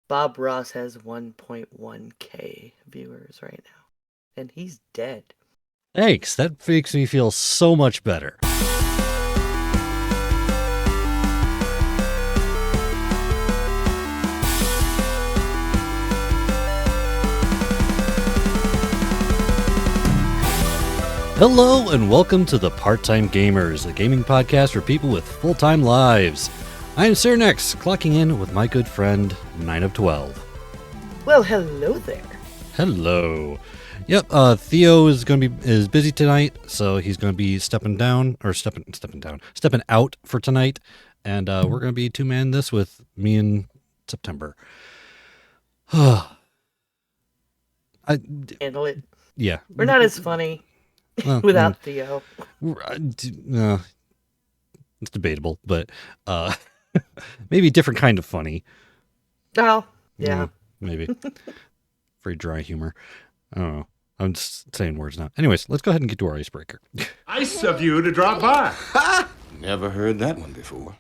Bob Ross has 1.1K viewers right now, and he's dead. Thanks. That makes me feel so much better. Hello and welcome to the Part-Time Gamers, a gaming podcast for people with full-time lives. I'm Cernex, clocking in with my good friend 9 of 12. Well, hello there. Hello. Yep, Theo is busy tonight, so he's going to be stepping out for tonight, and we're going to be two-man this with me and September. Handle it. Yeah. We're not as funny without Theo. It's debatable, but maybe a different kind of funny. Oh, yeah. Maybe. Very dry humor. I don't know. I'm just saying words now. Anyways, let's go ahead and get to our icebreaker. Nice of you to drop by. Never heard that one before.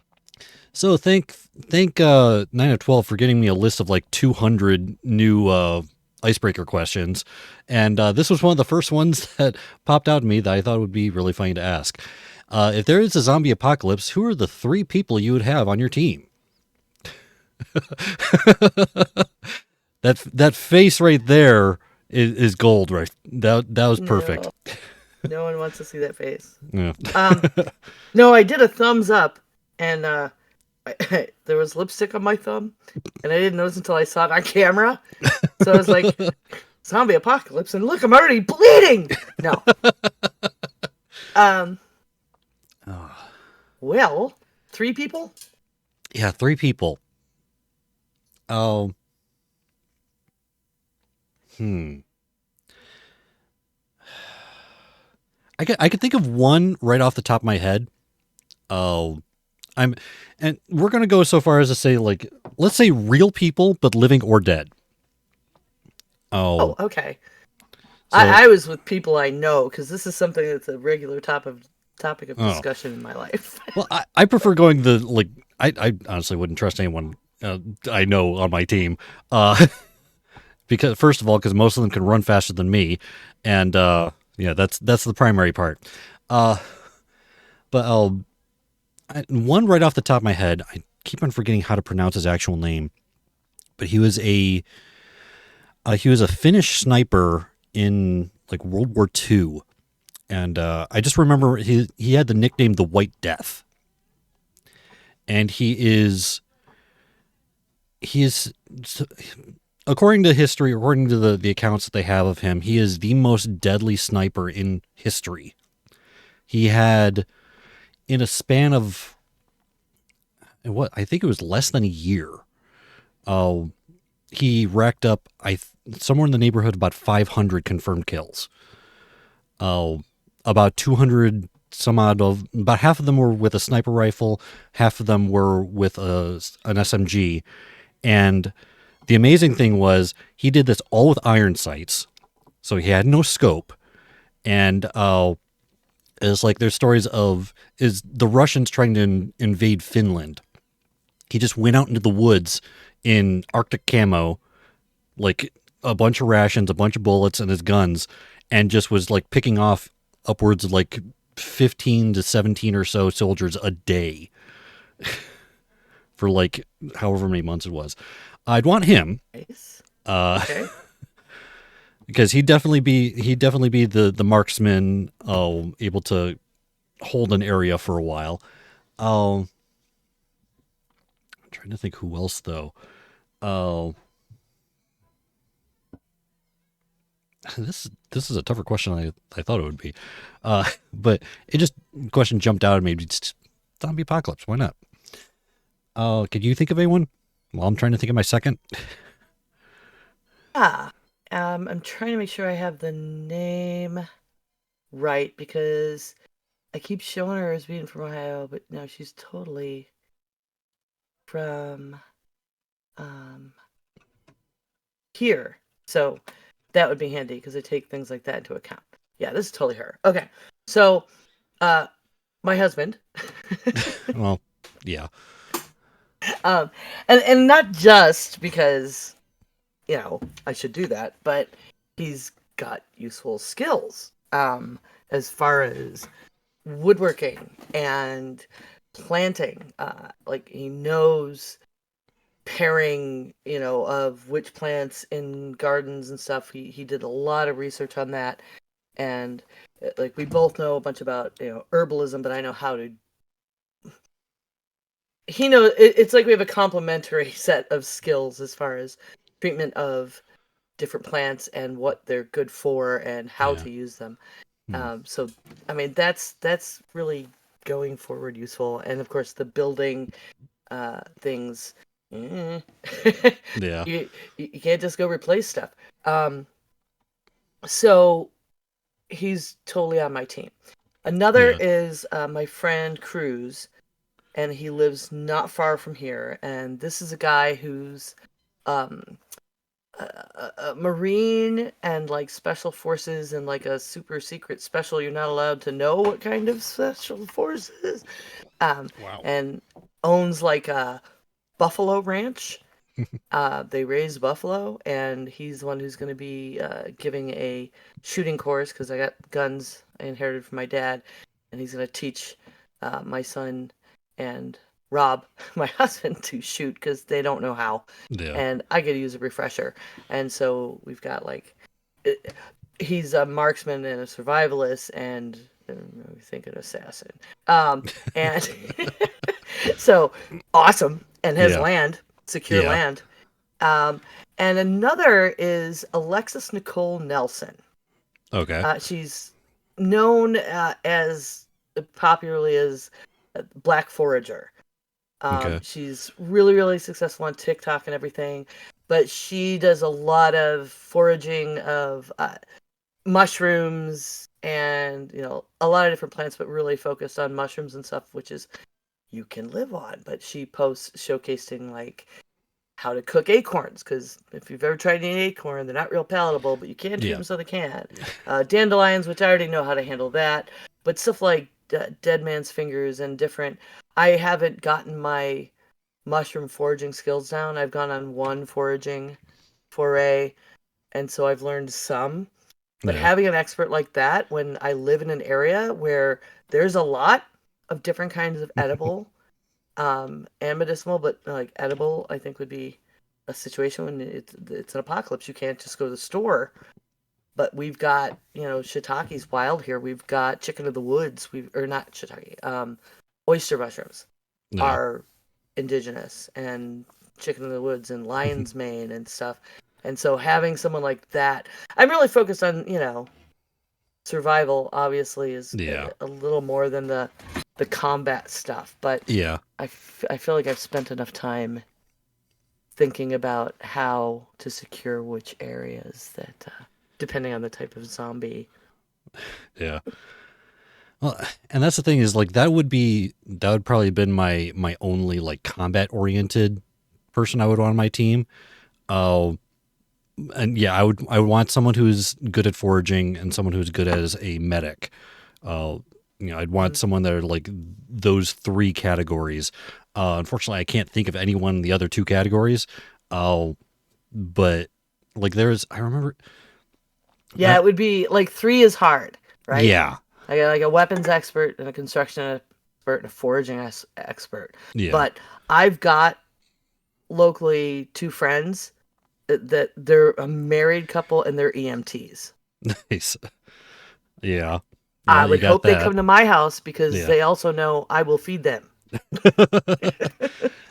So thank 9 of 12 for getting me a list of like 200 new icebreaker questions. And this was one of the first ones that popped out at me that I thought would be really funny to ask. If there is a zombie apocalypse, who are the 3 people you would have on your team? That face right there is gold, right? That was perfect. No one wants to see that face. Yeah. No, I did a thumbs up, and there was lipstick on my thumb, and I didn't notice until I saw it on camera. So I was like, zombie apocalypse, and look, I'm already bleeding! No. Well, 3 people? Yeah, 3 people. Oh. I could think of one right off the top of my head. And we're gonna go so far as to say, like, let's say real people, but living or dead. Oh, okay. So, I was with people I know, because this is something that's a regular topic of discussion in my life. well, I prefer going I honestly wouldn't trust anyone I know on my team. Because first of all, because most of them can run faster than me, and yeah, that's the primary part. But one right off the top of my head, I keep on forgetting how to pronounce his actual name, but he was a Finnish sniper in like World War II, and I just remember he had the nickname the White Death, and he is according to history, according to the accounts that they have of him, he is the most deadly sniper in history. He had, in a span of, I think it was less than a year, he racked up somewhere in the neighborhood of about 500 confirmed kills. About 200 some odd about half of them were with a sniper rifle, half of them were with an SMG, and the amazing thing was he did this all with iron sights, so he had no scope, and it's like there's stories of the Russians trying to invade Finland. He just went out into the woods in Arctic camo, like a bunch of rations, a bunch of bullets, and his guns, and just was like picking off upwards of like 15 to 17 or so soldiers a day for like however many months it was. I'd want him. Nice. Okay. Because he'd definitely be the marksman, able to hold an area for a while. I'm trying to think who else though. This is a tougher question than I thought it would be. But the question jumped out at me. Just zombie apocalypse. Why not? Could you think of anyone? Well, I'm trying to think of my second. I'm trying to make sure I have the name right, because I keep showing her as being from Ohio, but no, she's totally from here. So that would be handy, because I take things like that into account. Yeah, this is totally her. Okay, so my husband. Well, yeah. And not just because I should do that, but he's got useful skills as far as woodworking and planting. Like he knows pairing, of which plants in gardens and stuff. He did a lot of research on that, and like we both know a bunch about herbalism, but I know how to. He knows it's like we have a complementary set of skills as far as treatment of different plants and what they're good for and how Yeah. to use them. Hmm. So, I mean, that's really going forward useful, and of course the building things. mm, Yeah. you can't just go replace stuff. So he's totally on my team. Another Yeah. is my friend Cruz, and he lives not far from here. And this is a guy who's um, a Marine and like special forces and like a super secret special. You're not allowed to know what kind of special forces. Wow. And owns like a buffalo ranch. They raise buffalo, and he's the one who's going to be giving a shooting course because I got guns I inherited from my dad, and he's going to teach my son and Rob, my husband, to shoot because they don't know how, Yeah. and I get to use a refresher. And so we've got like, he's a marksman and a survivalist, and I think an assassin. And so awesome, and has Yeah. land, secure Yeah. land. Um, and another is Alexis Nicole Nelson. Okay. She's known as popularly as Black Forager. Okay. She's really, really successful on TikTok and everything, but she does a lot of foraging of mushrooms and a lot of different plants, but really focused on mushrooms and stuff, which is you can live on. But she posts showcasing like how to cook acorns, because if you've ever tried an acorn, they're not real palatable, but you can treat Yeah. them so they can. Dandelions, which I already know how to handle that, but stuff like dead man's fingers and different. I haven't gotten my mushroom foraging skills down. I've gone on one foraging foray, and so I've learned some. But Yeah. having an expert like that when I live in an area where there's a lot of different kinds of edible and medicinal, but like edible, I think would be a situation when it's an apocalypse. You can't just go to the store. But we've got shiitake's wild here. We've got chicken of the woods. We've or not shiitake. Oyster mushrooms Yeah. are indigenous, and chicken of the woods and lion's mane and stuff. And so having someone like that, I'm really focused on survival. Obviously, is Yeah. a little more than the combat stuff, but Yeah. I feel like I've spent enough time thinking about how to secure which areas that, depending on the type of zombie. Yeah. Well, and that's the thing is like that would probably been my only like combat oriented person I would want on my team. Uh, and yeah, I would want someone who's good at foraging and someone who's good as a medic. Uh, I'd want someone that are like those three categories. Unfortunately, I can't think of anyone in the other two categories. But like I remember. Yeah, it would be like three is hard, right? Yeah. Like a weapons expert and a construction expert and a foraging expert. Yeah. But I've got locally two friends that they're a married couple and they're EMTs. Nice. Yeah. I Well, you would got hope they that. come to my house because Yeah. they also know I will feed them.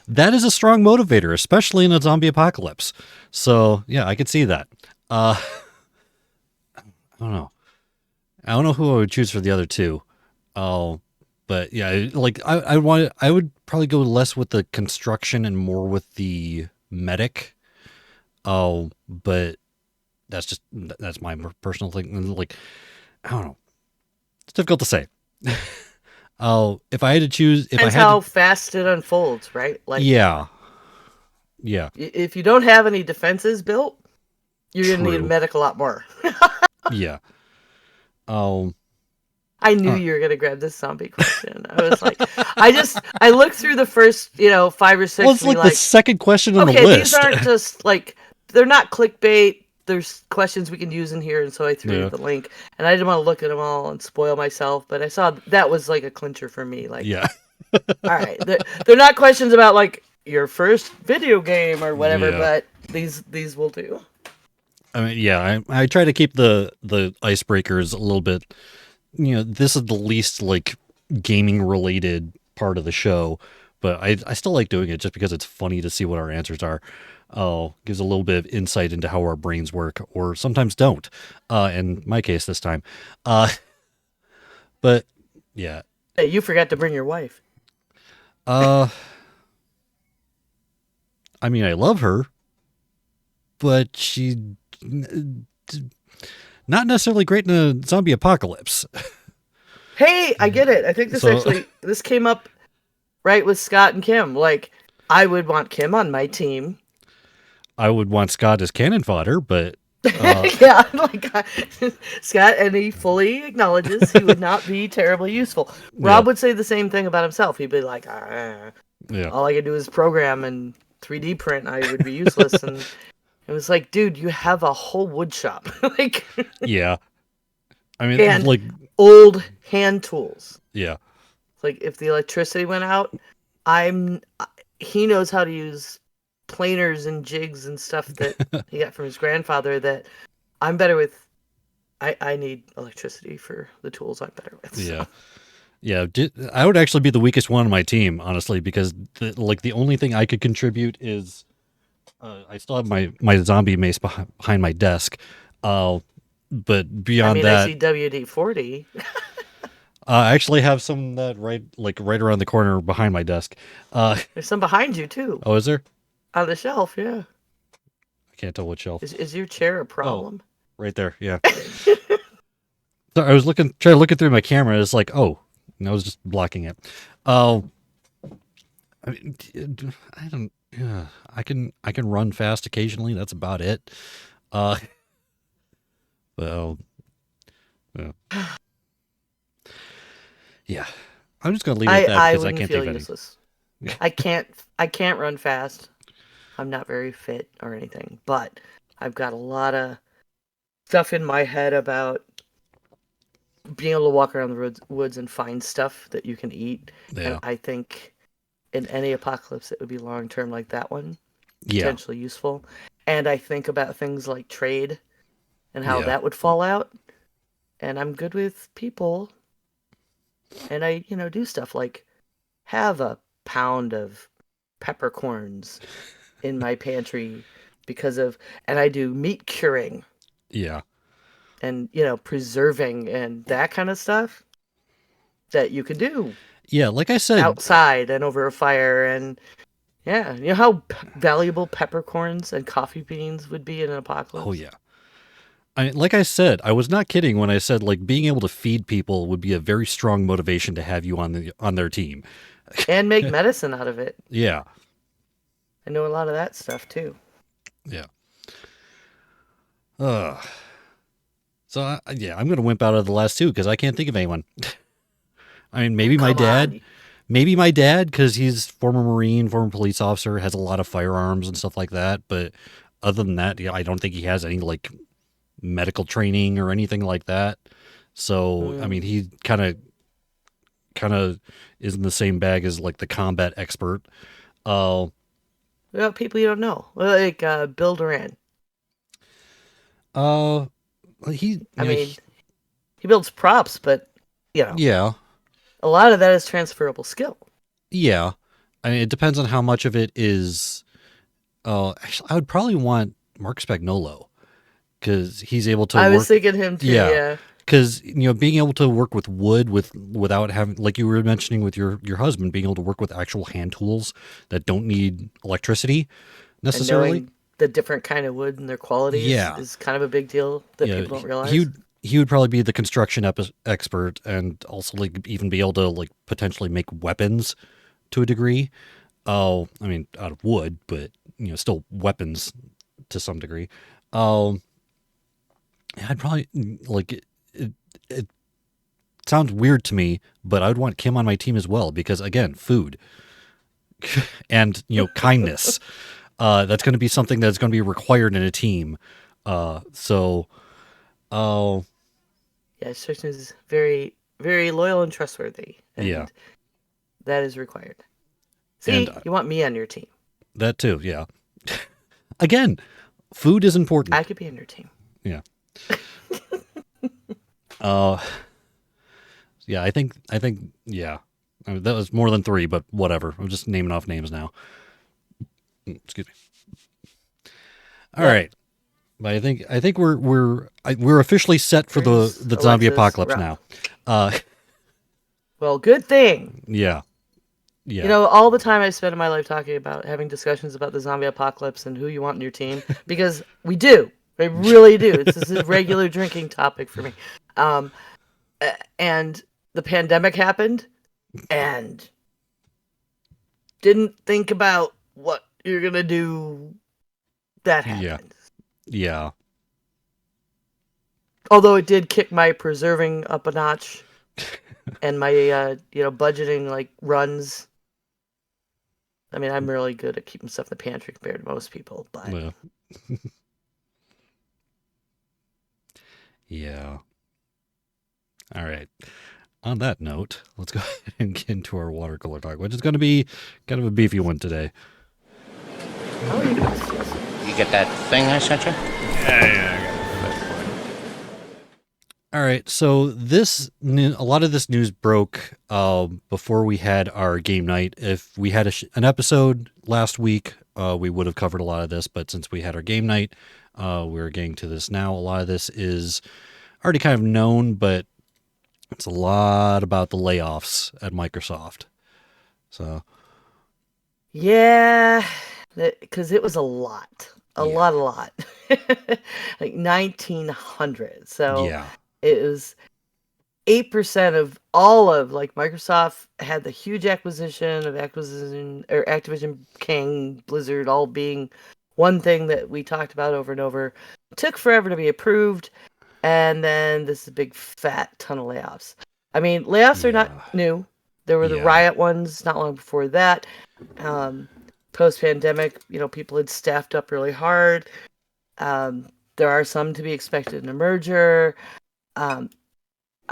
That is a strong motivator, especially in a zombie apocalypse. So yeah, I could see that. I don't know. I don't know who I would choose for the other two. Oh, but yeah, like I would probably go less with the construction and more with the medic. Oh, but that's my personal thing. Like I don't know. It's difficult to say. Oh, if I had to choose, if I Depends had how to, fast it unfolds, right? Like yeah, yeah, if you don't have any defenses built, you're gonna need a true, medic a lot more. yeah. Um, I knew you were gonna grab this zombie question. I was like, I looked through the first, 5 or 6. Well, it's and be like the second question on the okay, these list. aren't just like they're not clickbait. There's questions we can use in here, and so I threw you Yeah. the link. And I didn't want to look at them all and spoil myself, but I saw that was like a clincher for me. Like, Yeah. all right, they're not questions about like your first video game or whatever, Yeah. but these will do. I mean, yeah, I try to keep the icebreakers a little bit. This is the least like gaming related part of the show, but I still like doing it just because it's funny to see what our answers are. Oh, gives a little bit of insight into how our brains work, or sometimes don't. In my case this time. But yeah. Hey, you forgot to bring your wife. I mean, I love her, but she not necessarily great in a zombie apocalypse. Hey, I get it. I think this came up right with Scott and Kim. Like, I would want Kim on my team. I would want Scott as cannon fodder, but Yeah, like Scott, and he fully acknowledges he would not be terribly useful. Rob would say the same thing about himself. He'd be like, yeah, all I could do is program and 3D print. I would be useless. And it was like, dude, you have a whole wood shop. Like, yeah. I mean, and like old hand tools. yeah, Like if the electricity went out, he knows how to use planers and jigs and stuff that he got from his grandfather that I'm better with. I need electricity for the tools I'm better with. So. yeah. Yeah, I would actually be the weakest one on my team, honestly, because the only thing I could contribute is I still have my zombie mace behind my desk, but beyond that, I see WD-40. I actually have some that right around the corner behind my desk. There's some behind you too, Oh, is there? on the shelf. Yeah, I can't tell what shelf. is your chair a problem? Right there, yeah. So I was trying to look through my camera. It's like, oh, I was just blocking it. Oh, I mean, I don't. Yeah, I can run fast occasionally. That's about it. Well, yeah. Yeah. I'm just gonna leave it at that because I can't feel think of useless. I can't run fast. I'm not very fit or anything, but I've got a lot of stuff in my head about being able to walk around the woods and find stuff that you can eat. Yeah. And I think in any apocalypse, it would be long term like that one, Yeah. potentially useful. And I think about things like trade and how Yeah. that would fall out. And I'm good with people. And I, do stuff like have a pound of peppercorns in my pantry and I do meat curing Yeah. and, preserving and that kind of stuff that you could do Yeah. Like I said, outside and over a fire. And yeah, you know how valuable peppercorns and coffee beans would be in an apocalypse? oh yeah. Like I said, I was not kidding when I said like being able to feed people would be a very strong motivation to have you on their team. And make medicine out of it. Yeah. I know a lot of that stuff too. Yeah. So yeah, I'm gonna wimp out of the last two because I can't think of anyone. I mean, maybe my dad. On. Maybe my dad, because he's former Marine, former police officer, has a lot of firearms and stuff like that. But other than that, yeah, I don't think he has any like medical training or anything like that. So I mean, he kind of is in the same bag as like the combat expert. Well, people you don't know, like Bill Duran. He builds props, but yeah, a lot of that is transferable skill. yeah. I mean, it depends on how much of it is. Actually, I would probably want Mark Spagnolo because he's able to. I was thinking him too. Yeah. Because being able to work with wood without having, like you were mentioning with your husband, being able to work with actual hand tools that don't need electricity necessarily. And knowing the different kind of wood and their qualities is kind of a big deal that people don't realize. He would probably be the construction expert and also like even be able to like potentially make weapons to a degree. Oh, I mean out of wood, but still weapons to some degree. I'd probably like it sounds weird to me, but I would want Kim on my team as well because, again, food and, kindness. That's going to be something that's going to be required in a team. So, oh, Yeah, Tristan is very, very loyal and trustworthy. And yeah. that is required. See, And you want me on your team. that too, yeah. Again, food is important. I could be on your team. Yeah. Yeah, I think, yeah. I mean, that was more than 3, but whatever. I'm just naming off names now. Excuse me. All right. But I think we're officially set for the zombie Alexis, apocalypse Rob. now. Well, good thing. Yeah. Yeah. You know, all the time I spend in my life talking about having discussions about the zombie apocalypse and who you want in your team, because we do. We really do. This is a regular drinking topic for me. And the pandemic happened, and didn't think about what you're going to do. That happened. Yeah. Although it did kick my preserving up a notch and my, budgeting, like, runs. I mean, I'm really good at keeping stuff in the pantry compared to most people, but... Yeah. Yeah. All right. On that note, let's go ahead and get into our water cooler talk, which is going to be kind of a beefy one today. Oh, yes. You get that thing I sent you? All right, so a lot of this news broke before we had our game night. If we had an episode last week, we would have covered a lot of this, but since we had our game night, we're getting to this now. A lot of this is already kind of known, but it's a lot about the layoffs at Microsoft. So, Yeah, because it was a lot. A lot. Like 1,900. So yeah. it was 8% of all of, like, Microsoft had the huge acquisition or Activision, King, Blizzard, all being one thing that we talked about over and over. It took forever to be approved, and then this is a big fat ton of layoffs. I mean, layoffs are not new. There were the riot ones not long before that. Post-pandemic, people had staffed up really hard. There are some to be expected in a merger. I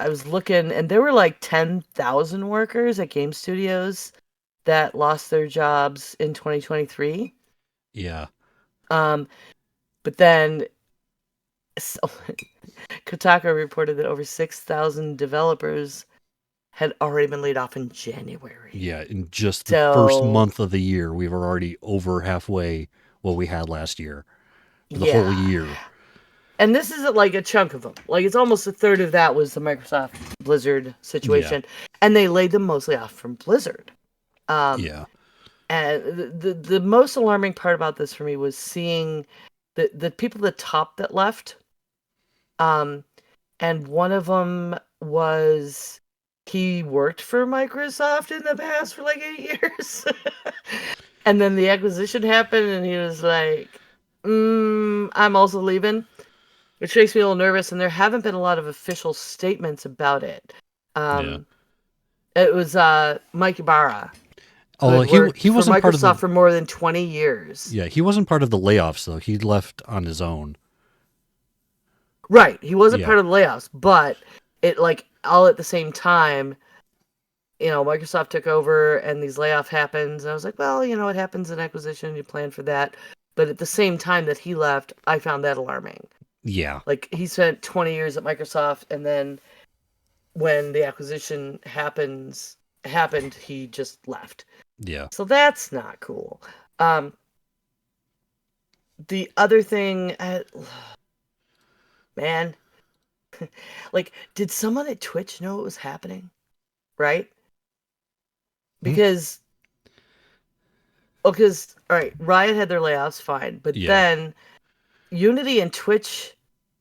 was looking, and there were like 10,000 workers at game studios that lost their jobs in 2023. Yeah. But then Kotaku reported that over 6,000 developers had already been laid off in January. Yeah, in just the first month of the year, we were already over halfway what we had last year. The whole year. And this isn't like a chunk of them. Like, it's almost a third of that was the Microsoft Blizzard situation. Yeah. And they laid them mostly off from Blizzard. And the most alarming part about this for me was seeing the people at the top that left. And one of them was, he worked for Microsoft in the past for like 8 years. And then the acquisition happened, and he was like, I'm also leaving. Which makes me a little nervous, and there haven't been a lot of official statements about it. It was Mike Ibarra. Oh, he wasn't for Microsoft part of the, for more than 20 years. Yeah, he wasn't part of the layoffs, though. He left on his own. Right, he wasn't part of the layoffs, but it, like, all at the same time, Microsoft took over, and these layoffs happened, and I was like, well, it happens in acquisition, you plan for that. But at the same time that he left, I found that alarming. Yeah. Like, he spent 20 years at Microsoft, and then when the acquisition happened, he just left. Yeah. So that's not cool. The other thing, man, like, did someone at Twitch know what was happening? Right? Because, all right, Riot had their layoffs, fine, but then Unity and Twitch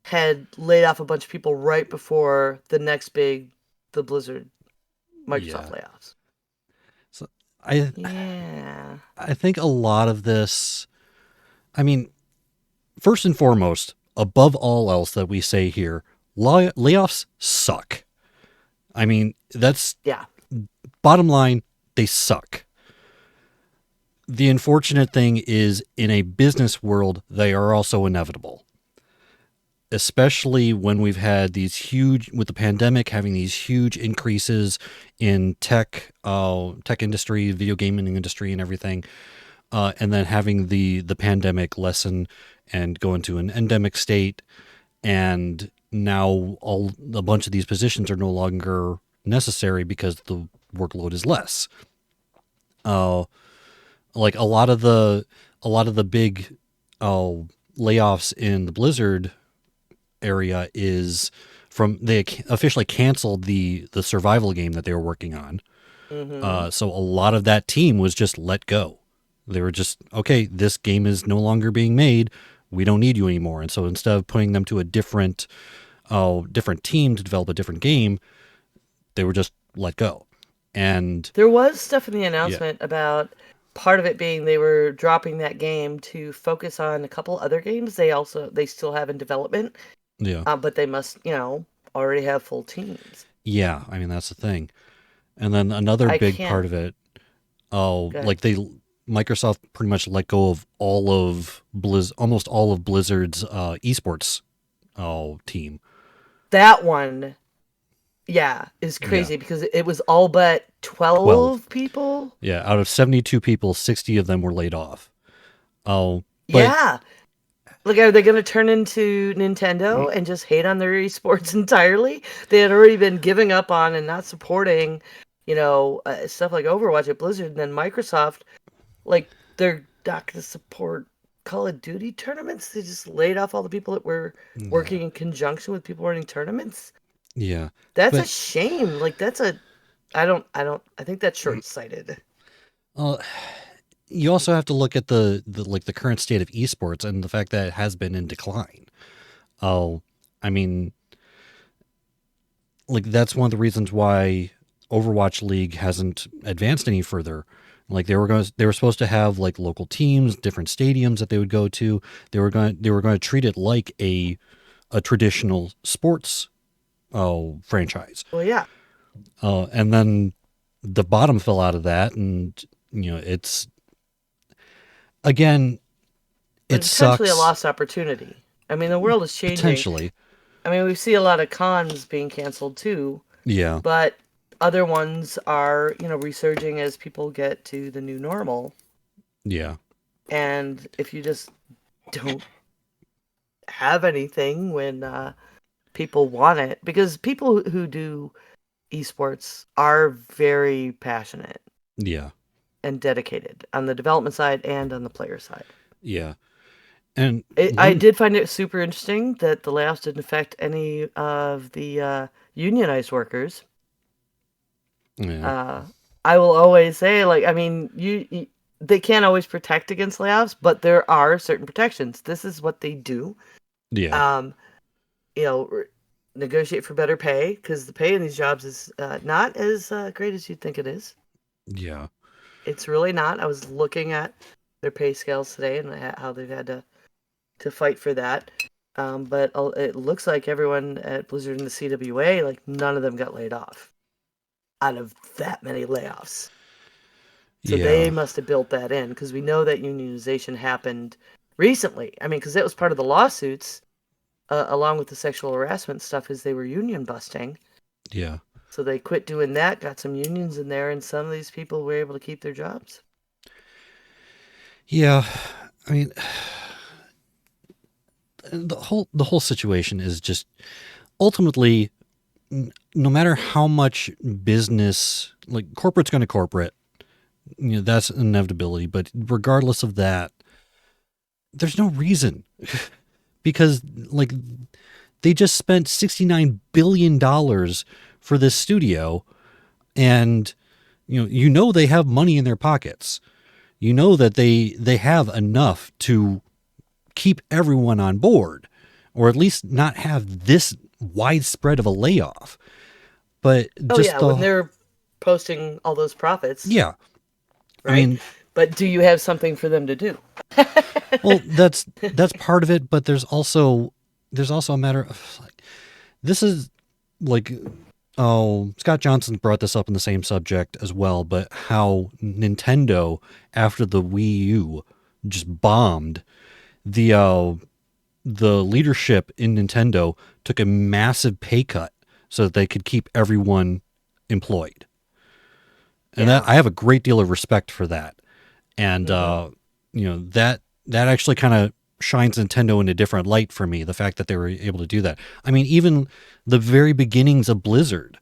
had laid off a bunch of people right before the Blizzard Microsoft layoffs. So I think a lot of this, I mean, first and foremost, above all else that we say here, layoffs suck. I mean, that's Yeah. bottom line, they suck. The unfortunate thing is, in a business world, they are also inevitable. Especially when we've had these huge, with the pandemic, having these huge increases in tech industry, video gaming industry, and everything, and then having the pandemic lessen and go into an endemic state, and now a bunch of these positions are no longer necessary because the workload is less. Like a lot of the big layoffs in the Blizzard area is from they officially canceled the survival game that they were working on. So a lot of that team was just let go. They were just, okay, this game is no longer being made. We don't need you anymore. And so instead of putting them to a different team to develop a different game, they were just let go. And There was stuff in the yeah, announcement about part of it being they were dropping that game to focus on a couple other games they still have in development, yeah, but they must, already have full teams. yeah. I mean, that's the thing. And then another I big can't. part of it, Go ahead. like Microsoft pretty much let go of almost all of Blizzard's esports team. That one, yeah, is Yeah, crazy because it was all but 12. 12 people. Yeah, out of 72 people, 60 of them were laid off. Oh, but Yeah. Like, are they going to turn into Nintendo and just hate on their esports entirely? They had already been giving up on and not supporting, stuff like Overwatch at Blizzard, and then Microsoft, like, they're not going to support Call of Duty tournaments. They just laid off all the people that were yeah, working in conjunction with people running tournaments. yeah, That's a but shame. Like, I think that's short-sighted. uh, you also have to look at the current state of esports and the fact that it has been in decline. Oh, I mean, like that's one of the reasons why Overwatch League hasn't advanced any further. Like they were supposed to have like local teams, different stadiums that they would go to. They were going to treat it like a traditional sports franchise. Well, yeah, And then the bottom fell out of that, and it's again, but it potentially a sucks lost opportunity. I mean, the world is changing. potentially. I mean, we see a lot of cons being canceled too, Yeah, but other ones are, resurging as people get to the new normal. yeah, And if you just don't have anything when people want it, because people who do esports are very passionate yeah, and dedicated on the development side and on the player side. yeah. And I one, did find it super interesting that the layoffs didn't affect any of the unionized workers. yeah, Uh, I will always say, like, I mean, they can't always protect against layoffs, but there are certain protections. This is what they do. yeah, Um, you know, r- Negotiate for better pay because the pay in these jobs is not as great as you'd think it is. yeah, It's really not. I was looking at their pay scales today and how they've had to fight for that. But it looks like everyone at Blizzard and the CWA, like none of them got laid off out of that many layoffs. So they yeah, must have built that in because we know that unionization happened recently. I mean, because that was part of the lawsuits, along with the sexual harassment stuff, is they were union busting. yeah, So they quit doing that, got some unions in there, and some of these people were able to keep their jobs. yeah. I mean, the whole situation is just ultimately, no matter how much business, like corporate's going to corporate, that's an inevitability. But regardless of that, there's no reason because like they just spent $69 billion for this studio, and they have money in their pockets. You know that they have enough to keep everyone on board, or at least not have this widespread of a layoff. But Oh just yeah, when they're posting all those profits, yeah, I right? mean, But do you have something for them to do? well, that's part of it, but there's also a matter of like this is like Scott Johnson brought this up in the same subject as well, but how Nintendo, after the Wii U, just bombed. The leadership in Nintendo took a massive pay cut so that they could keep everyone employed. And that I have a great deal of respect for that. And that actually kind of shines Nintendo in a different light for me, the fact that they were able to do that. I mean, even the very beginnings of Blizzard,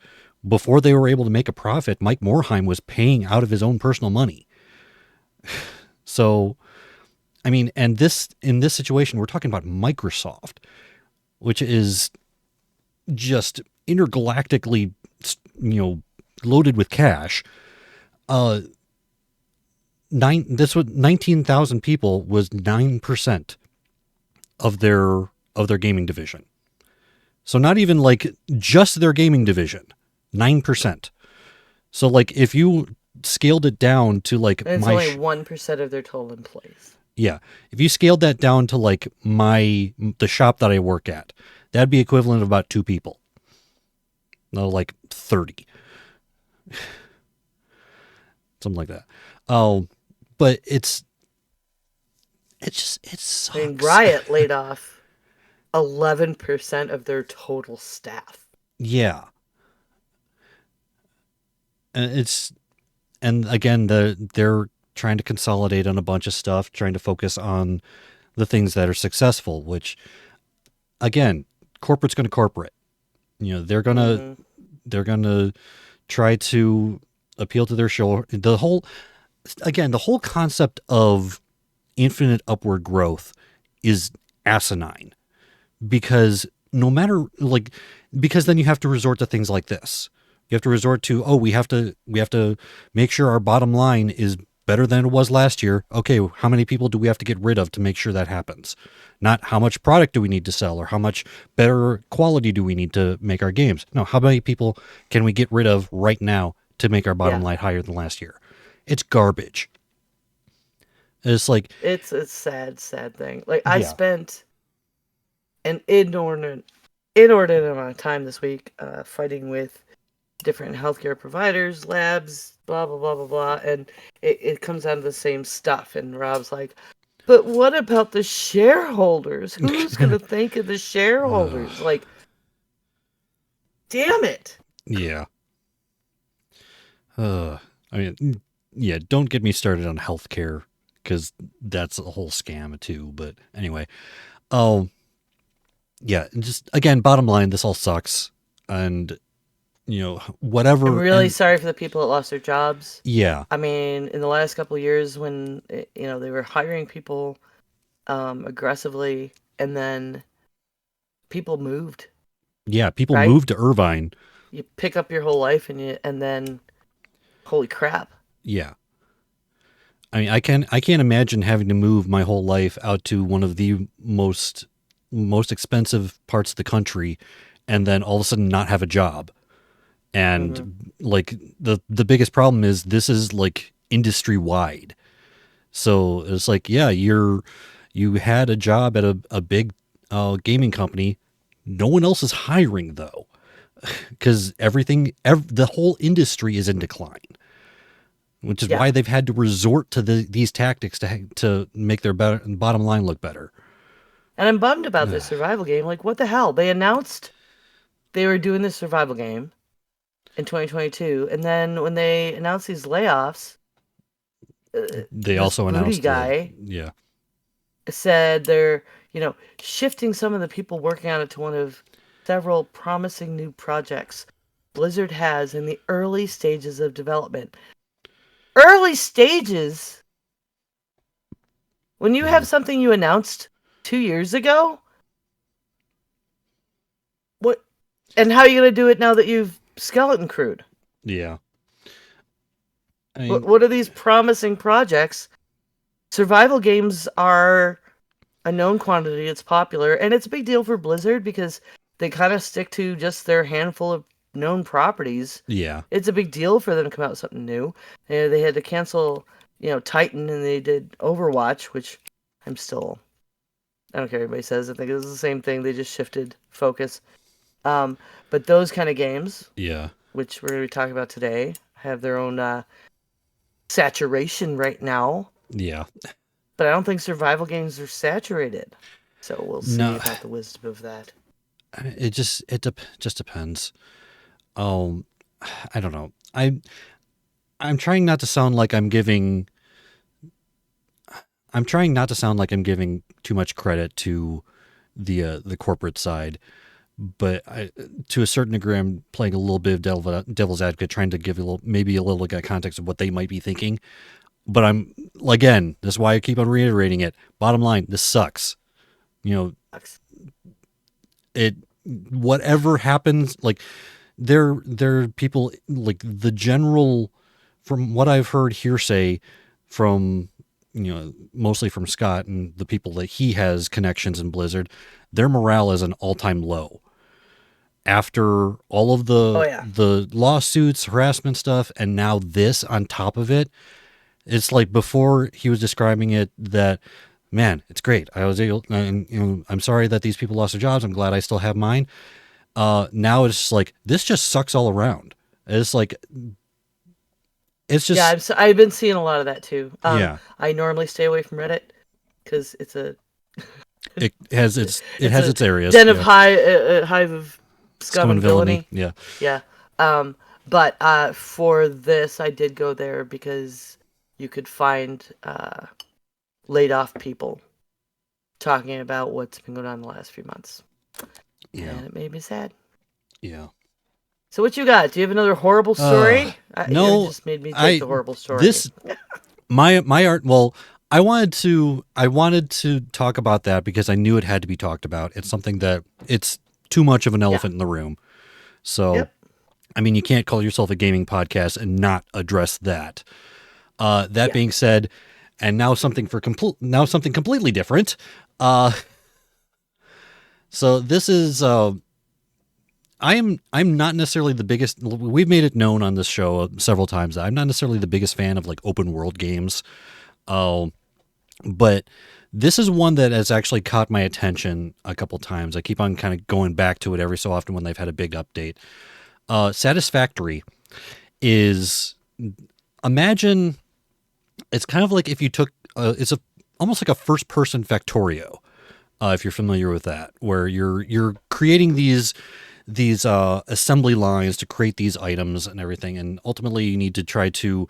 before they were able to make a profit, Mike Morhaime was paying out of his own personal money. So, I mean, and in this situation, we're talking about Microsoft, which is just intergalactically, loaded with cash. 19,000 people was 9% of their gaming division. So not even like just their gaming division, 9%. So like if you scaled it down to like and it's only 1% of their total employees. Yeah, if you scaled that down to like the shop that I work at, that'd be equivalent of about 2 people. No, like 30. Something like that. Oh, but it sucks. I mean, Riot laid off 11% of their total staff. Yeah. And again, they're trying to consolidate on a bunch of stuff, trying to focus on the things that are successful, which again, corporate's going to corporate. They're going to try to appeal to their show. The whole concept of infinite upward growth is asinine, because because then you have to resort to things like this. You have to resort to, we have to make sure our bottom line is better than it was last year. Okay, how many people do we have to get rid of to make sure that happens? Not how much product do we need to sell, or how much better quality do we need to make our games. No, how many people can we get rid of right now to make our bottom line higher than last year? It's garbage. It's like, it's a sad thing. Like I spent an inordinate amount of time this week fighting with different healthcare providers, labs, blah blah blah blah blah, and it comes down to the same stuff. And Rob's like, but what about the shareholders? Who's gonna think of the shareholders? Like, damn it. Yeah. I mean, yeah, don't get me started on healthcare, because that's a whole scam too. But anyway, yeah, just again, bottom line, this all sucks. And whatever. I'm really sorry for the people that lost their jobs. Yeah. I mean, in the last couple of years when, they were hiring people aggressively, and then people moved. Yeah, people moved to Irvine. You pick up your whole life and then, holy crap. Yeah. I mean, I can't imagine having to move my whole life out to one of the most expensive parts of the country, and then all of a sudden not have a job. And like the biggest problem is this is like industry wide. So it's like, yeah, you had a job at a big gaming company. No one else is hiring though, because the whole industry is in decline, which is why they've had to resort to these tactics to make their bottom line look better. And I'm bummed about this survival game. Like, what the hell? They announced they were doing this survival game in 2022, and then when they announced these layoffs, they also announced guy said they're shifting some of the people working on it to one of several promising new projects Blizzard has in the early stages of development. Early stages? When you have something you announced 2 years ago? What? And how are you going to do it now that you've skeleton crewed? Yeah. I mean, what are these promising projects? Survival games are a known quantity. It's popular, and it's a big deal for Blizzard because they kind of stick to just their handful of known properties. Yeah. It's a big deal for them to come out with something new. They had to cancel, Titan, and they did Overwatch, which I don't care what anybody says. I think it was the same thing. They just shifted focus. But those kind of games, Yeah. which we're going to be talking about today, have their own saturation right now. Yeah. But I don't think survival games are saturated. So we'll see No, about the wisdom of that. just depends. Um, I don't know. I'm trying not to sound like I'm giving. I'm trying not to sound like I'm giving too much credit to the corporate side, but to a certain degree, I'm playing a little bit of devil's advocate, trying to give maybe a little context of what they might be thinking. But I'm again, that's why I keep on reiterating it. Bottom line, this sucks. You know, it whatever happens, like there are people like the general, from what I've heard hearsay from, mostly from Scott and the people that he has connections in Blizzard, their morale is an all-time low after all of Oh yeah. the lawsuits, harassment stuff, and now this on top of it. It's like before he was describing it that, man, it's great. I was able, and I'm sorry that these people lost their jobs. I'm glad I still have mine. Now it's just like, this just sucks all around. It's like, it's just, Yeah, I've been seeing a lot of that too. Yeah. I normally stay away from Reddit because it's a it has its areas. den of Yeah. hive of Scum and villainy. Yeah. Yeah. But for this, I did go there because you could find laid off people talking about what's been going on the last few months. Yeah. And it made me sad. Yeah. So what you got? Do you have another horrible story? No, You just made me take the horrible story. This, my art. Well, I wanted to talk about that because I knew it had to be talked about. It's something that it's too much of an elephant in the room. So, Yep. I mean, you can't call yourself a gaming podcast and not address that. That being said, and now something completely different. So this is. I'm not necessarily the biggest. We've made it known on this show several times that I'm not necessarily the biggest fan of like open world games, but this is one that has actually caught my attention a couple times. I keep on kind of going back to it every so often when they've had a big update. Satisfactory is, imagine it's kind of like if you took it's almost like a first person Factorio, if you're familiar with that, where you're creating these assembly lines to create these items and everything, and ultimately you need to try to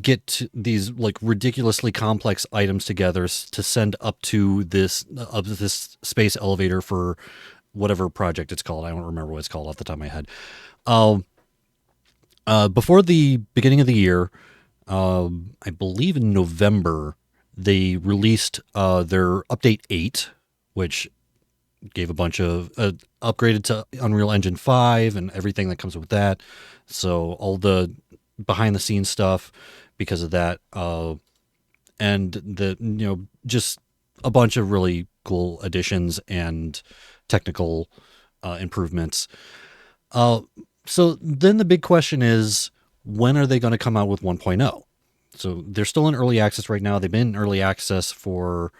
get these like ridiculously complex items together to send up to this space elevator for whatever project it's called. I don't remember what it's called off the top of my head. Before the beginning of the year, I believe in November, they released their update 8, which gave a bunch of upgraded to Unreal Engine 5 and everything that comes with that. So all the behind the scenes stuff because of that, and the just a bunch of really cool additions and technical improvements. So then the big question is, when are they going to come out with 1.0? So they're still in early access right now. They've been in early access for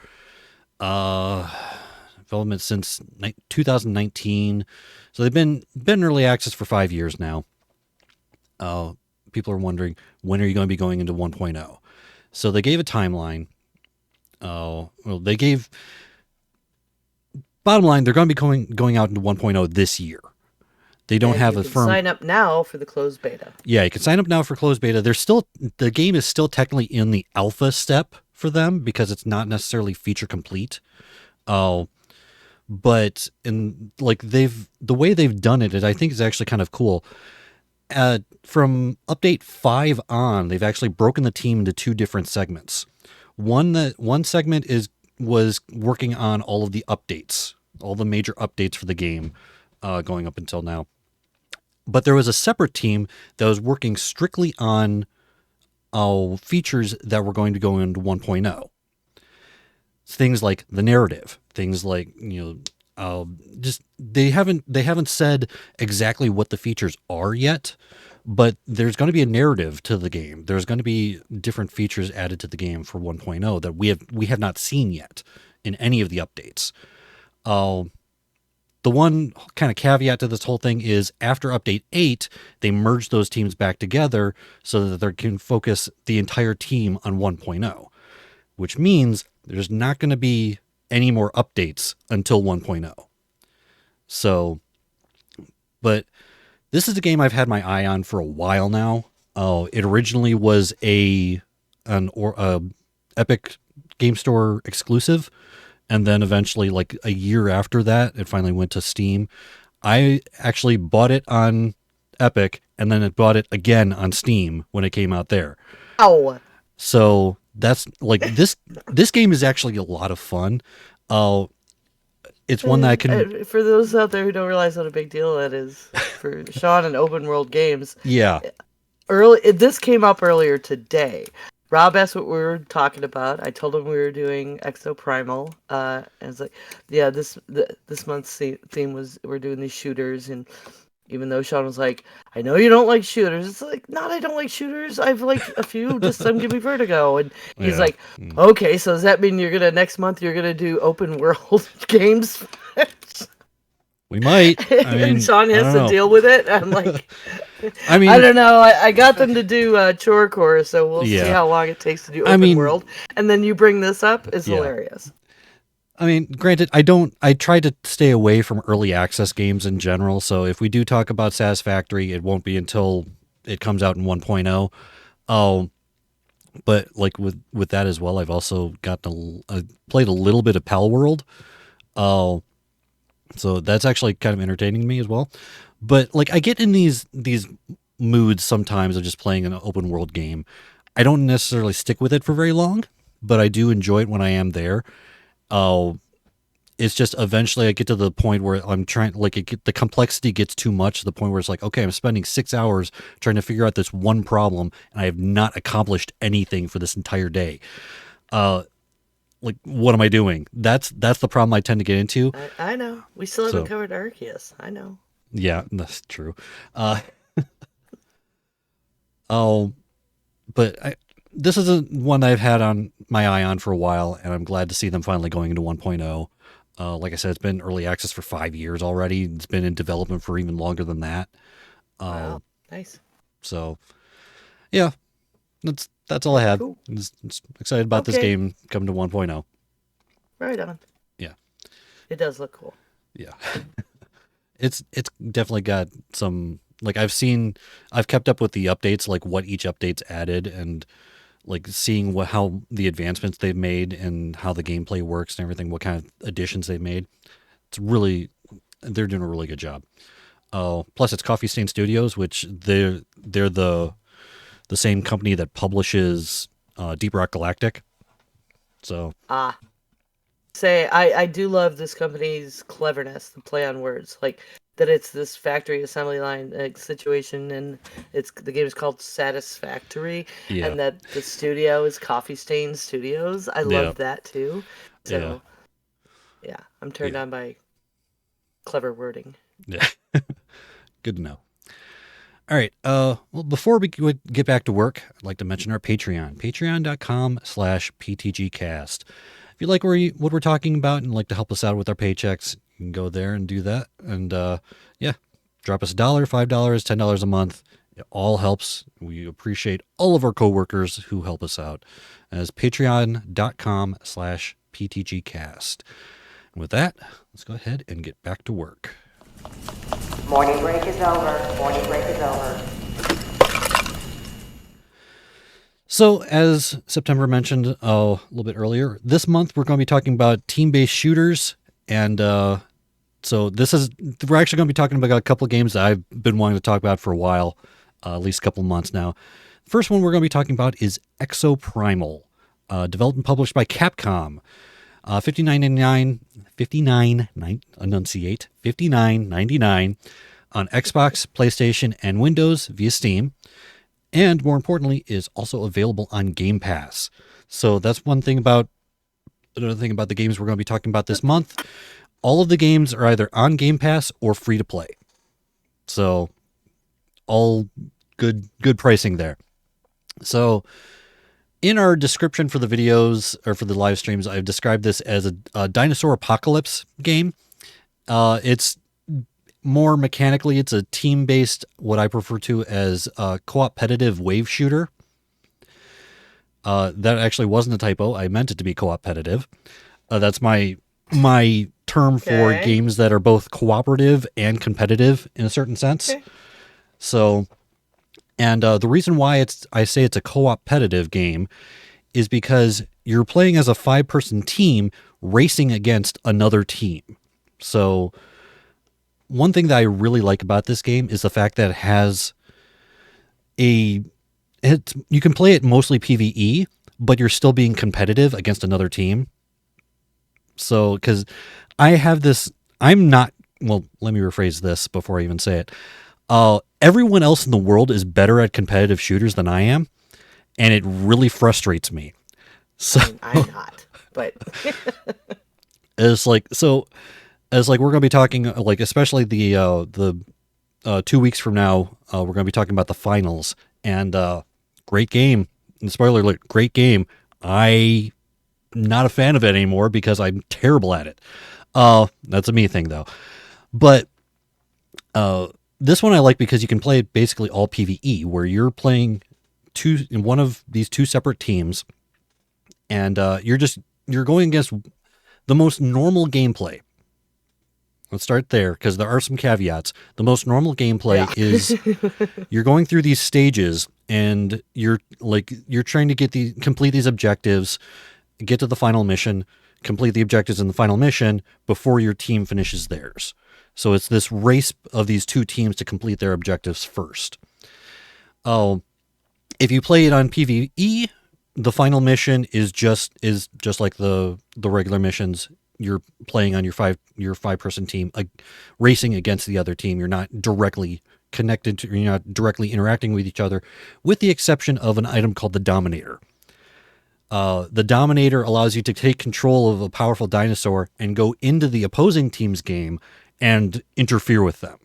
development since 2019. So they've been in early access for 5 years now. People are wondering, when are you going to be going into 1.0? So they gave a timeline. They gave, bottom line, they're going to be going out into 1.0 this year. They don't have a firm. Sign up now for the closed beta. Yeah, you can sign up now for closed beta. The game is still technically in the alpha step for them because it's not necessarily feature complete. But the way they've done it, I think is actually kind of cool. From update 5 on, they've actually broken the team into 2 different segments. One segment was working on all of the updates, all the major updates for the game, going up until now. But there was a separate team that was working strictly on features that were going to go into 1.0. Things like the narrative, things like just they haven't said exactly what the features are yet, but there's going to be a narrative to the game. There's going to be different features added to the game for 1.0 that we have not seen yet in any of the updates. the one kind of caveat to this whole thing is after update 8, they merged those teams back together so that they can focus the entire team on 1.0, which means there's not going to be any more updates until 1.0. So, but this is a game I've had my eye on for a while now. It originally was an Epic Game Store exclusive, and then eventually, like a year after that, it finally went to Steam. I actually bought it on Epic, and then it bought it again on Steam when it came out there. Oh, So that's like this. This game is actually a lot of fun. It's one that I can. for those out there who don't realize what a big deal that is for Sean and open world games. Yeah, This came up earlier today. Rob asked what we were talking about. I told him we were doing Exoprimal. And it's like, yeah, this month's theme was we're doing these shooters, and even though Sean was like, I know you don't like shooters, it's like, not I don't like shooters. I've like a few. Just some give me vertigo, and he's Yeah. like, okay, so does that mean next month you're gonna do open world games? we might. I mean, And Sean I has don't to know. deal with it. I'm like, I mean, I don't know. I got them to do Chore Core, so we'll see Yeah. how long it takes to do I open mean- world. And then you bring this up is Yeah. hilarious. I mean, granted, I try to stay away from early access games in general. So if we do talk about Satisfactory, it won't be until it comes out in 1.0. But like with that as well, I've also played a little bit of Pal World. So that's actually kind of entertaining to me as well. But like I get in these moods sometimes of just playing an open world game. I don't necessarily stick with it for very long, but I do enjoy it when I am there. It's just eventually I get to the point where I'm trying, like the complexity gets too much to the point where it's like, okay, I'm spending 6 hours trying to figure out this one problem and I have not accomplished anything for this entire day. Like, what am I doing? That's the problem I tend to get into. I know. We still haven't So- covered Arceus. I know. Yeah, that's true. But this is one I've had on my eye on for a while, and I'm glad to see them finally going into 1.0. Like I said, it's been early access for 5 years already. It's been in development for even longer than that. Wow. Nice. So, yeah, that's all I had. Cool. Just excited about this Okay. game coming to 1.0. Right on. Yeah, It does look cool. yeah. It's definitely got some, like I've kept up with the updates, like what each update's added, and like seeing how the advancements they've made and how the gameplay works and everything, what kind of additions they've made. They're doing a really good job. Plus it's Coffee Stain Studios, which they're the same company that publishes Deep Rock Galactic. So I do love this company's cleverness, the play on words, like that it's this factory assembly line situation, and the game is called Satisfactory, Yeah. and that the studio is Coffee Stain Studios. I Yeah. love that too. So yeah, I'm turned on by clever wording. yeah. Good to know. All right. Well, before we get back to work, I'd like to mention our Patreon, patreon.com/PTGcast. If you like what we're talking about and like to help us out with our paychecks, you can go there and do that. And drop us $1, $5, $10 a month. It all helps. We appreciate all of our coworkers who help us out. As patreon.com/PTGcast. And with that, let's go ahead and get back to work. Morning break is over. Morning break is over. So, as September mentioned a little bit earlier, this month we're going to be talking about team-based shooters, and we're actually going to be talking about a couple of games that I've been wanting to talk about for a while, at least a couple of months now. The first one we're going to be talking about is Exoprimal, developed and published by Capcom. $59.99 on Xbox, PlayStation, and Windows via Steam. And more importantly, is also available on Game Pass. So that's another thing about the games we're going to be talking about this month. All of the games are either on Game Pass or free to play. So all good pricing there. So in our description for the videos or for the live streams, I've described this as a dinosaur apocalypse game. It's more mechanically, it's a team-based, what I prefer to as a coopetitive wave shooter. That actually wasn't a typo. I meant it to be coopetitive. That's my term for Okay. games that are both cooperative and competitive in a certain sense. Okay. So, and the reason why I say it's a coopetitive game is because you're playing as a 5-person team racing against another team. So, one thing that I really like about this game is the fact that it has you can play it mostly PvE, but you're still being competitive against another team. So, because I have this, I'm not, well, let me rephrase this before I even say it. Everyone else in the world is better at competitive shooters than I am, and it really frustrates me. So, I mean, I'm not, but it's like, as like we're going to be talking, like, especially the 2 weeks from now, we're going to be talking about the finals, and great game. And spoiler alert, great game. I'm not a fan of it anymore because I'm terrible at it. That's a me thing though. But this one I like because you can play it basically all PvE, where you're playing in one of these two separate teams, and you're going against the most normal gameplay. Let's start there because there are some caveats. The most normal gameplay is you're going through these stages and you're trying to complete these objectives, get to the final mission, complete the objectives in the final mission before your team finishes theirs. So it's this race of these two teams to complete their objectives first. Oh, if you play it on PvE, the final mission is just like the regular missions. You're playing on your 5-person team, racing against the other team. You're not directly connected to, you're not directly interacting with each other, with the exception of an item called the Dominator. The Dominator allows you to take control of a powerful dinosaur and go into the opposing team's game and interfere with them.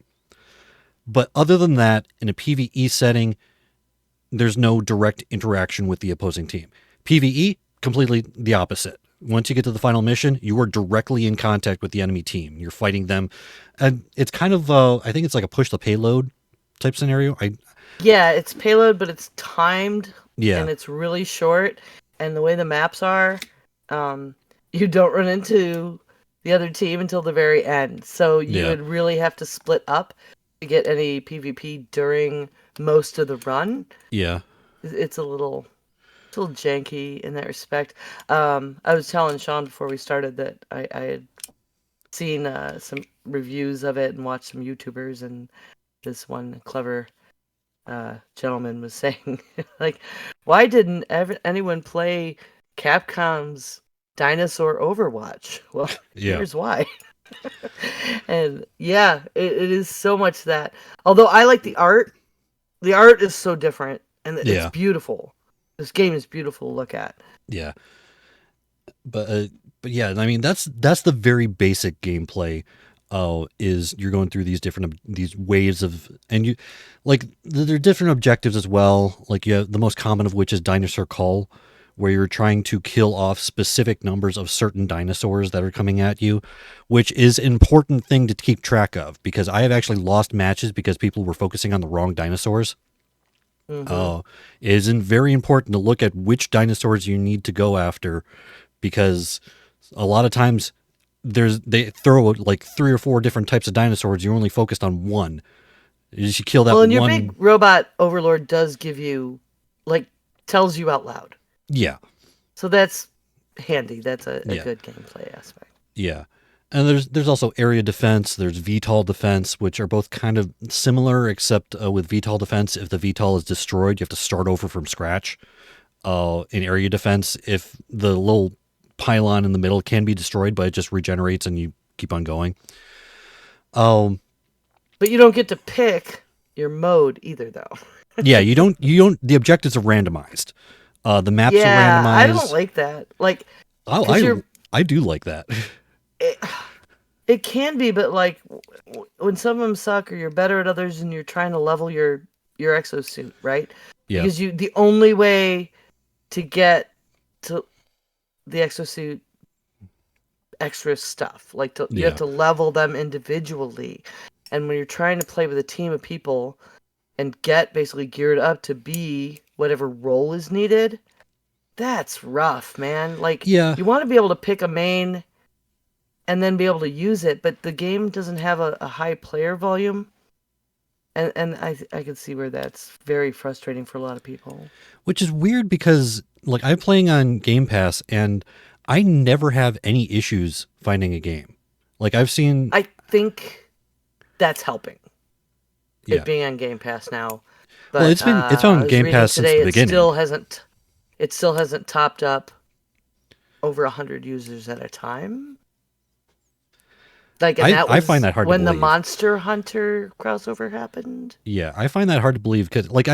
But other than that, in a PvE setting, there's no direct interaction with the opposing team. PvE, completely the opposite. Once you get to the final mission, you are directly in contact with the enemy team. You're fighting them. And it's kind of, I think it's like a push the payload type scenario. yeah, it's payload, but it's timed Yeah. and it's really short. And the way the maps are, you don't run into the other team until the very end. So you would really have to split up to get any PvP during most of the run. Yeah. It's a little janky in that respect. I was telling Sean before we started that I had seen some reviews of it and watched some YouTubers, and this one clever gentleman was saying, like, why didn't anyone play Capcom's Dinosaur Overwatch? Well, here's why. And yeah, it is so much that. Although I like the art is so different, and it's beautiful. This game is beautiful to look at. Yeah. But yeah, I mean that's the very basic gameplay. Is you're going through these waves of, and you like there are different objectives as well. Like you have the most common of which is dinosaur cull, where you're trying to kill off specific numbers of certain dinosaurs that are coming at you, which is an important thing to keep track of because I have actually lost matches because people were focusing on the wrong dinosaurs. It is very important to look at which dinosaurs you need to go after because a lot of times they throw like 3 or 4 different types of dinosaurs. You're only focused on one. You should kill that well, and one. your big robot overlord does give you, like, tells you out loud. Yeah. So that's handy. That's a good gameplay aspect. Yeah. And there's also area defense. There's VTOL defense, which are both kind of similar, except with VTOL defense, if the VTOL is destroyed, you have to start over from scratch. In area defense, if the little pylon in the middle can be destroyed, but it just regenerates and you keep on going. But you don't get to pick your mode either, though. Yeah, you don't. The objectives are randomized. The maps are randomized. I don't like that. Like, I do like that. It can be, but like when some of them suck or you're better at others and you're trying to level your exosuit, right? Yeah. Because the only way to get to the exosuit extra stuff. Like you Yeah. have to level them individually, and when you're trying to play with a team of people and get basically geared up to be whatever role is needed, that's rough, man. Like Yeah. you want to be able to pick a main and then be able to use it, but the game doesn't have a high player volume. And I can see where that's very frustrating for a lot of people. Which is weird because like I'm playing on Game Pass and I never have any issues finding a game. Like I've seen I think that's helping. yeah. It being on Game Pass now. But, Well, it's on I was Game reading Pass since today, the beginning. It still hasn't topped up over 100 users at a time. Like, and that was I find that hard to when the believe. Monster Hunter crossover happened. Yeah, I find that hard to believe because like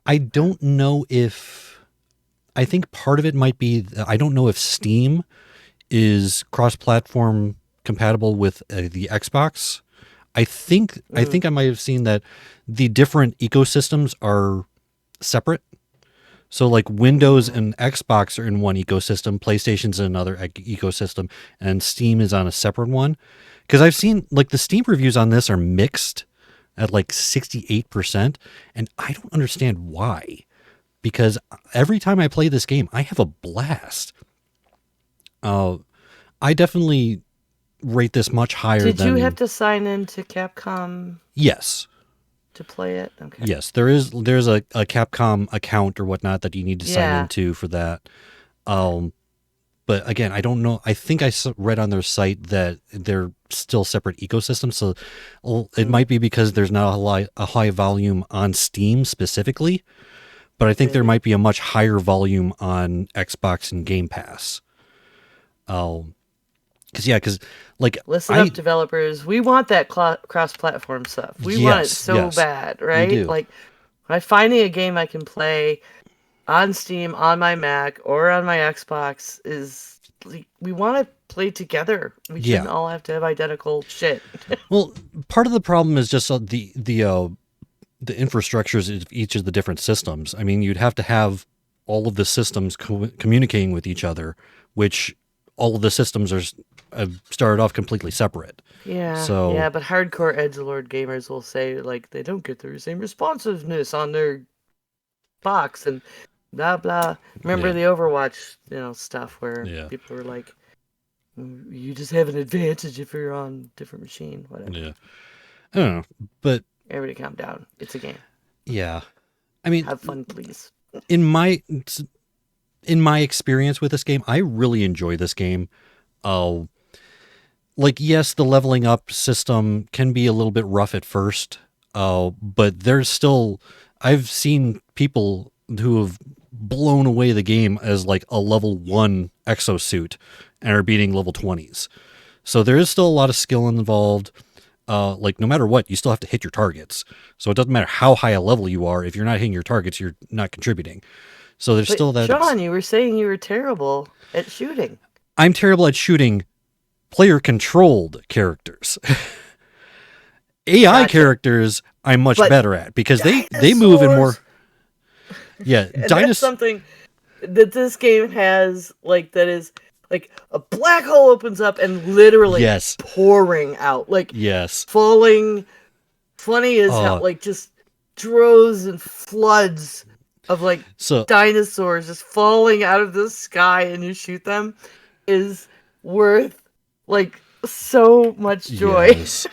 I don't know if I think part of it might be I don't know if Steam is cross-platform compatible with the Xbox. I think I might have seen that the different ecosystems are separate. So like Windows and Xbox are in one ecosystem, PlayStation's in another ecosystem, and Steam is on a separate one. Because I've seen like the Steam reviews on this are mixed at like 68%, and I don't understand why. Because every time I play this game, I have a blast. I definitely rate this much higher Did than... you have to sign into Capcom Yes. to play it? Okay. Yes, there's a Capcom account or whatnot that you need to sign Yeah. into for that. But again, I don't know. I think I read on their site that they're still separate ecosystems. So it might be because there's not a high volume on Steam specifically, but I think there might be a much higher volume on Xbox and Game Pass. Because like Listen up, developers. We want that cross-platform stuff. We want it so bad, right? do. Like, by finding a game I can play on Steam, on my Mac, or on my Xbox is like, we want to play together. We shouldn't all have to have identical shit. Well, part of the problem is just the infrastructures of each of the different systems. I mean, you'd have to have all of the systems communicating with each other, which all of the systems have started off completely separate. Yeah. So, yeah, but hardcore edgelord gamers will say like they don't get the same responsiveness on their box and blah blah. Remember the Overwatch, stuff where people were like, "You just have an advantage if you're on a different machine." Whatever. Yeah. I don't know, but everybody calm down. It's a game. Yeah. I mean, have fun, please. In my experience with this game, I really enjoy this game. Like, yes, the leveling up system can be a little bit rough at first, but there's still... I've seen people who have blown away the game as like a level 1 exosuit and are beating level 20s. So there is still a lot of skill involved. Like no matter what, you still have to hit your targets. So it doesn't matter how high a level you are. If you're not hitting your targets, you're not contributing. So there's still that. Sean, you were saying you were terrible at shooting. I'm terrible at shooting player-controlled characters. AI characters, I'm much better at because they move in more. Yeah, that's something that this game has, like, that is like a black hole opens up and literally pouring out, like falling. Funny as hell, like just droves and floods of like dinosaurs just falling out of the sky, and you shoot them is worth like so much joy. Yes.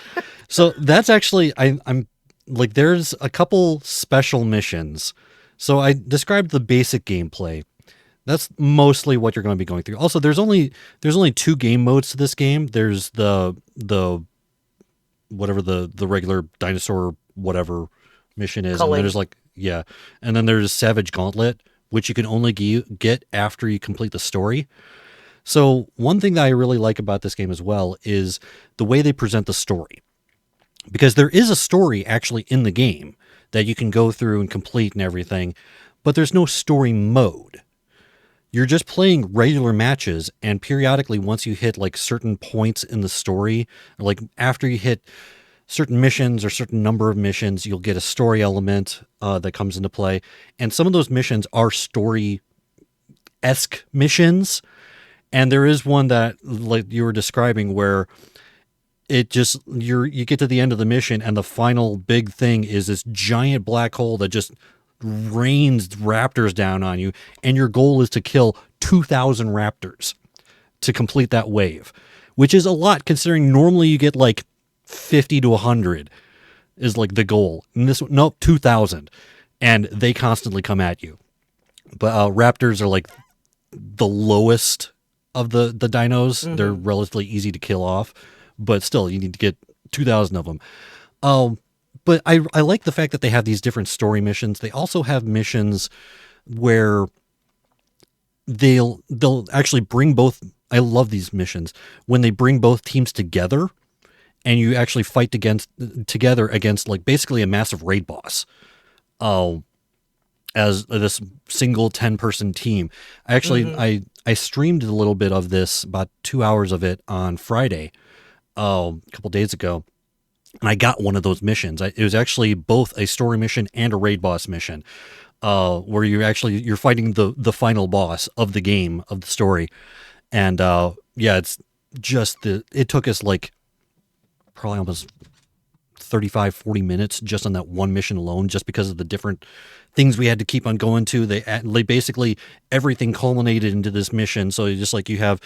So that's actually I'm like there's a couple special missions. So I described the basic gameplay. That's mostly what you're going to be going through. Also, there's only 2 game modes to this game. There's the whatever the regular dinosaur whatever mission is, and there's and then there's Savage Gauntlet, which you can only get after you complete the story. So one thing that I really like about this game as well is the way they present the story, because there is a story actually in the game that you can go through and complete and everything, but there's no story mode. You're just playing regular matches, and periodically, once you hit like certain points in the story, or like after you hit certain missions or certain number of missions, you'll get a story element that comes into play. And some of those missions are story-esque missions, And there is one that, like you were describing, where it just you get to the end of the mission and the final big thing is this giant black hole that just rains raptors down on you, and your goal is to kill 2,000 raptors to complete that wave, which is a lot considering normally you get like 50 to 100 is like the goal. And this, nope, 2,000, and they constantly come at you. But raptors are like the lowest of the dinos. They're relatively easy to kill off, but still you need to get 2,000 of them. But I like the fact that they have these different story missions. They also have missions where they'll actually bring both. I love these missions when they bring both teams together and you actually fight together against like basically a massive raid boss. As this single 10-person team. I streamed a little bit of this, about 2 hours of it on Friday, a couple days ago. And I got one of those missions. It was actually both a story mission and a raid boss mission, where you're fighting the final boss of the game, of the story. And it's just it took us like probably almost 35-40 minutes just on that one mission alone, just because of the different things we had to keep on going to. They basically everything culminated into this mission. So just like you have,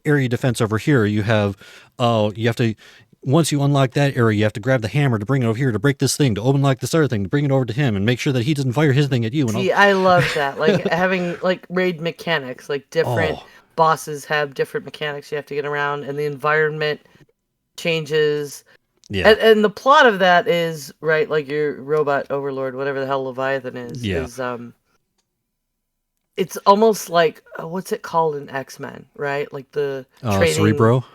area defense over here, you have to, once you unlock that area, you have to grab the hammer to bring it over here to break this thing, to unlock this other thing, to bring it over to him and make sure that he doesn't fire his thing at you. See, I love that. Like having like raid mechanics, like different bosses have different mechanics you have to get around, and the environment changes. Yeah. And the plot of that is, right, like your robot overlord, whatever the hell Leviathan is, it's almost like, what's it called in X-Men, right? Like the training Cerebro?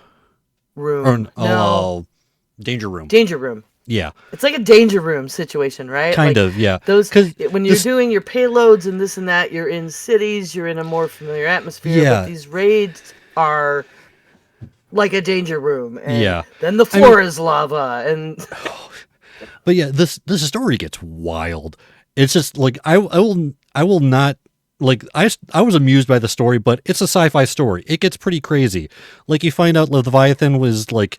room. No. Danger Room. Danger Room. Yeah. It's like a Danger Room situation, right? Kind like of, yeah. When you're doing your payloads and this and that, you're in cities, you're in a more familiar atmosphere, but these raids are like a danger room, and then the floor is lava, and but yeah, this story gets wild. It's just like I will not, like, I was amused by the story, but it's a sci-fi story. It gets pretty crazy. Like, you find out Leviathan was like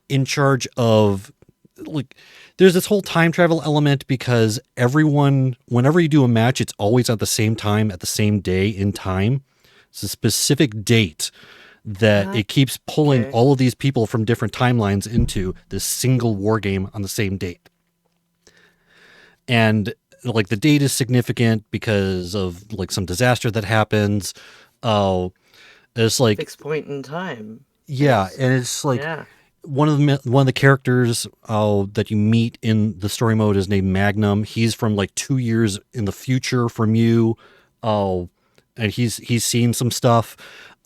in charge of, like, there's this whole time travel element because whenever you do a match, it's always at the same time, at the same day in time. It's a specific date that it keeps pulling all of these people from different timelines into this single war game on the same date. And like the date is significant because of like some disaster that happens. It's like fixed point in time. Yeah, and it's like one of the characters that you meet in the story mode is named Magnum. He's from like 2 years in the future from you. And he's seen some stuff.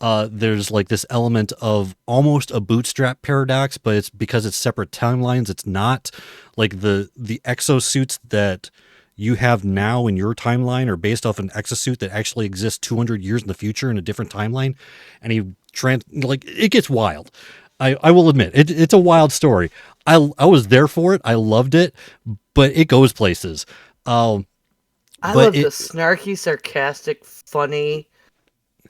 There's like this element of almost a bootstrap paradox, but it's because it's separate timelines. It's not like the exosuits that you have now in your timeline are based off an exosuit that actually exists 200 years in the future in a different timeline. And it gets wild. I will admit it's a wild story. I was there for it. I loved it, but it goes places. I love the snarky, sarcastic, funny,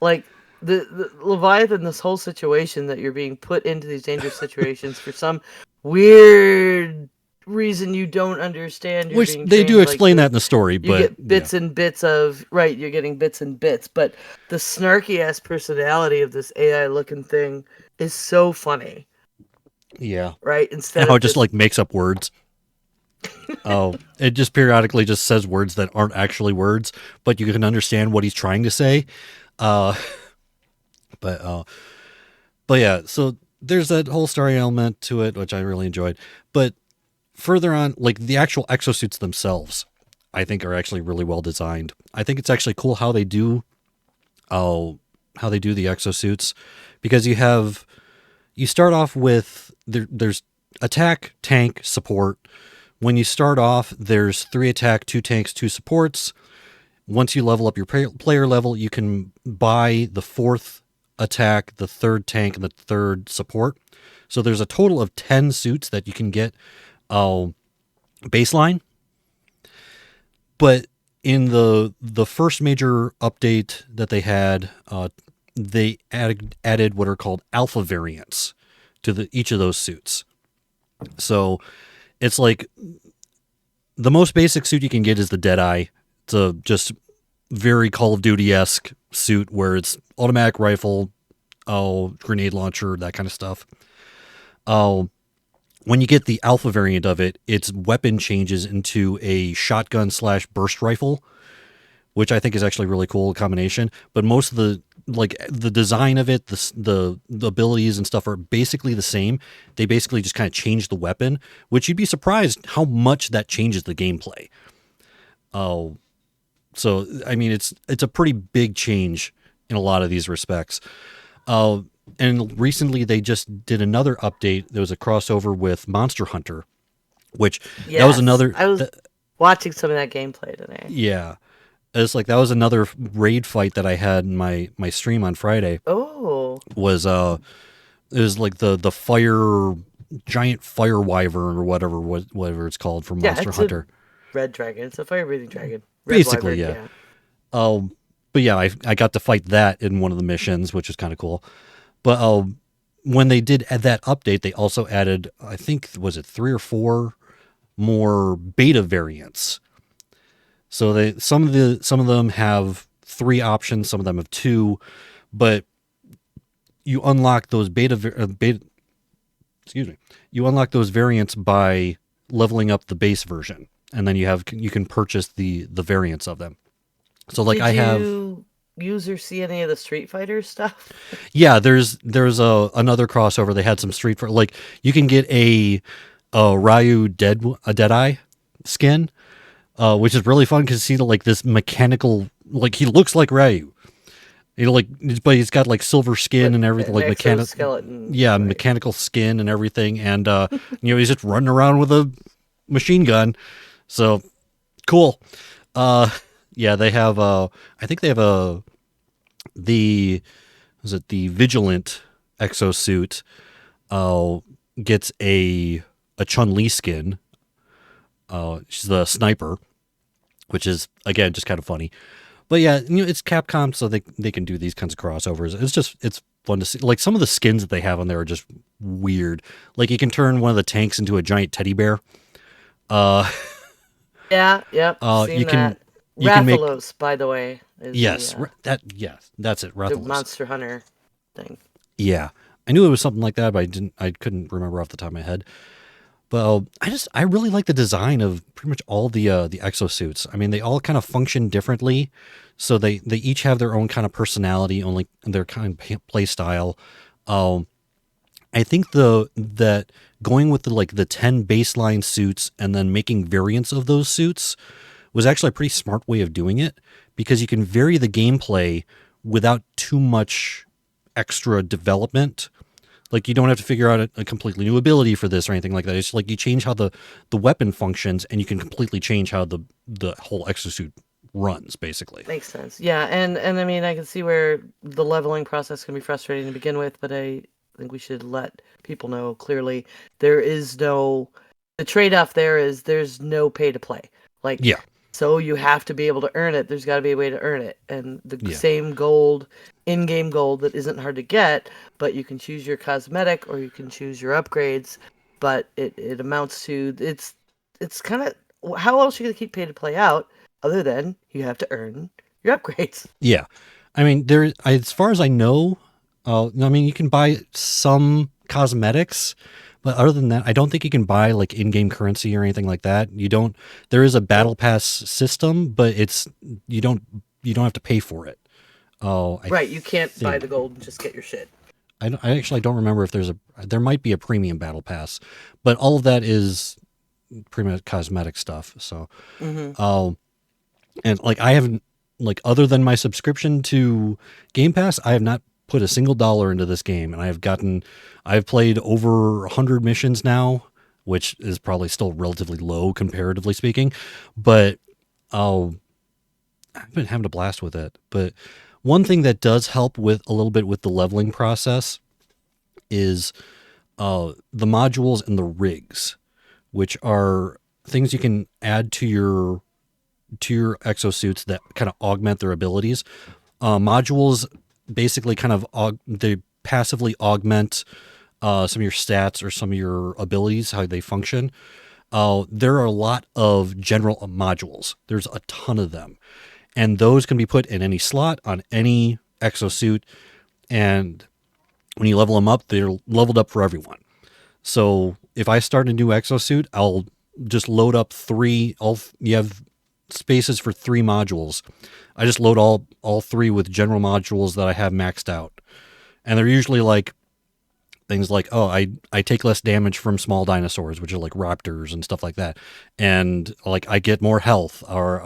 like the Leviathan, this whole situation that you're being put into these dangerous situations for some weird reason you don't understand. Which they do explain that in the story, but you get bits and bits of, right, you're getting bits and bits, but the snarky ass personality of this AI looking thing is so funny. Yeah. Right? Instead how of it just like makes up words. It just periodically just says words that aren't actually words, but you can understand what he's trying to say. But yeah, so there's that whole story element to it, which I really enjoyed. But further on, like the actual exosuits themselves, I think are actually really well designed. I think it's actually cool how they do the exosuits, because you start off with there's attack, tank, support. When you start off, there's 3 attack, 2 tanks, 2 supports. Once you level up your player level, you can buy the 4th attack, the 3rd tank, and the 3rd support. So there's a total of 10 suits that you can get baseline. But in the first major update that they had, they added what are called alpha variants to each of those suits. So it's like the most basic suit you can get is the Deadeye. It's a just very Call of Duty-esque suit where it's automatic rifle, grenade launcher, that kind of stuff. When you get the alpha variant of it, its weapon changes into a shotgun / burst rifle, which I think is actually a really cool combination. But most of the design of it, the abilities and stuff are basically the same. They basically just kind of change the weapon, which you'd be surprised how much that changes the gameplay. So I mean, it's a pretty big change in a lot of these respects. And recently they just did another update. There was a crossover with Monster Hunter, which that was another. I was watching some of that gameplay today. Yeah. It's like that was another raid fight that I had in my stream on Friday. Oh. Was it was like the giant fire wyvern or whatever it's called from Monster Hunter. Red dragon. It's a fire breathing dragon. Red Basically, wyvern, yeah. But yeah, I got to fight that in one of the missions, which is kind of cool. But when they did add that update, they also added, I think, was it 3 or 4 more beta variants. So some of them have 3 options, some of them have 2, but you unlock those you unlock those variants by leveling up the base version, and then you can purchase the variants of them. So like Did you use or see any of the Street Fighter stuff? Yeah, there's another crossover. They had some Street Fighter, like you can get a Ryu Deadeye skin, which is really fun because see like this mechanical, like he looks like Ryu. But he's got like silver skin and everything, like skeleton. Yeah, right. Mechanical skin and everything, and he's just running around with a machine gun. So cool. Yeah, they have I think they have the Vigilant exosuit gets a Chun-Li skin. She's the sniper, which is again just kind of funny. But yeah, it's Capcom, so they can do these kinds of crossovers. It's fun to see. Like some of the skins that they have on there are just weird. Like you can turn one of the tanks into a giant teddy bear. Yeah, yep. You can Rathalos, by the way. Yes, that's it. Rathalos. The Monster Hunter thing. Yeah, I knew it was something like that, but I couldn't remember off the top of my head. But I really like the design of pretty much all the exosuits. I mean, they all kind of function differently, so they each have their own kind of personality, only their kind of play style. I think that going with the 10 baseline suits and then making variants of those suits was actually a pretty smart way of doing it, because you can vary the gameplay without too much extra development. Like you don't have to figure out a completely new ability for this or anything like that. It's like you change how the weapon functions, and you can completely change how the whole exosuit runs, basically. Makes sense. Yeah, and I mean, I can see where the leveling process can be frustrating to begin with, but I think we should let people know clearly the trade-off there is there's no pay to play. Like, yeah. So you have to be able to earn it. There's got to be a way to earn it. And the same gold, in-game gold that isn't hard to get, but you can choose your cosmetic or you can choose your upgrades, but it amounts to, it's kind of, how else are you going to keep pay to play out other than you have to earn your upgrades? Yeah. I mean, as far as I know, you can buy some cosmetics, but other than that, I don't think you can buy like in-game currency or anything like that. There is a battle pass system, but you don't have to pay for it. You can't buy the gold and just get your shit. I actually don't remember if there might be a premium battle pass, but all of that is pretty much cosmetic stuff. So, and like I haven't, like other than my subscription to Game Pass, I have not put a single dollar into this game, and I've played over 100 missions now, which is probably still relatively low comparatively speaking, but I've been having a blast with it. But one thing that does help with a little bit with the leveling process is the modules and the rigs, which are things you can add to your exosuits that kind of augment their abilities. Modules basically kind of they passively augment some of your stats or some of your abilities, how they function. There are a lot of general modules. There's a ton of them, and those can be put in any slot on any exosuit. And when you level them up, they're leveled up for everyone. So if I start a new exosuit, I'll just load up you have spaces for 3 modules. I just load all 3 with general modules that I have maxed out. And they're usually like things like, oh, I take less damage from small dinosaurs, which are like raptors and stuff like that. And like I get more health, or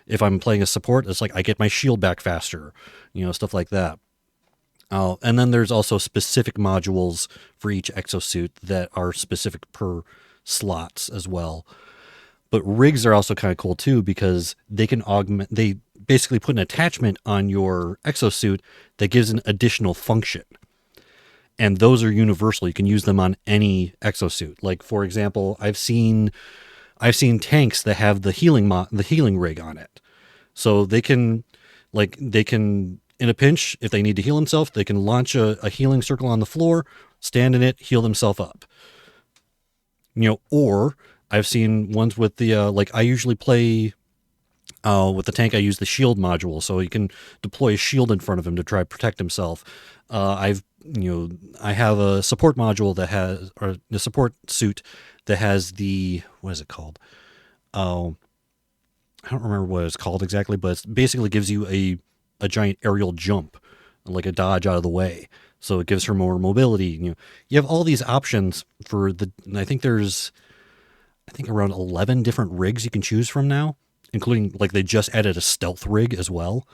if I'm playing a support, it's like I get my shield back faster, stuff like that. And then there's also specific modules for each exosuit that are specific per slots as well. But rigs are also kind of cool too, because they basically put an attachment on your exosuit that gives an additional function. And those are universal. You can use them on any exosuit. Like, for example, I've seen tanks that have the healing rig on it. So they can in a pinch, if they need to heal themselves, they can launch a healing circle on the floor, stand in it, heal themselves up. Or I've seen ones with the I usually play with the tank. I use the shield module, so you can deploy a shield in front of him to try to protect himself. I have a support module or the support suit that has what is it called? I don't remember what it's called exactly, but it basically gives you a giant aerial jump, like a dodge out of the way. So it gives her more mobility. You have all these options I think there's around 11 different rigs you can choose from now, including like they just added a stealth rig as well.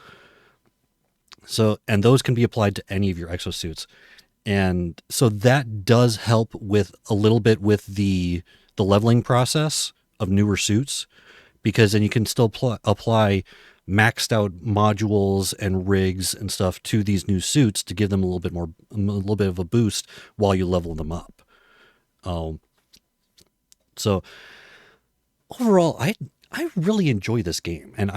So, and those can be applied to any of your exosuits. And so that does help with a little bit with the leveling process of newer suits, because then you can still apply maxed out modules and rigs and stuff to these new suits to give them a little bit of a boost while you level them up. So overall, I really enjoy this game, and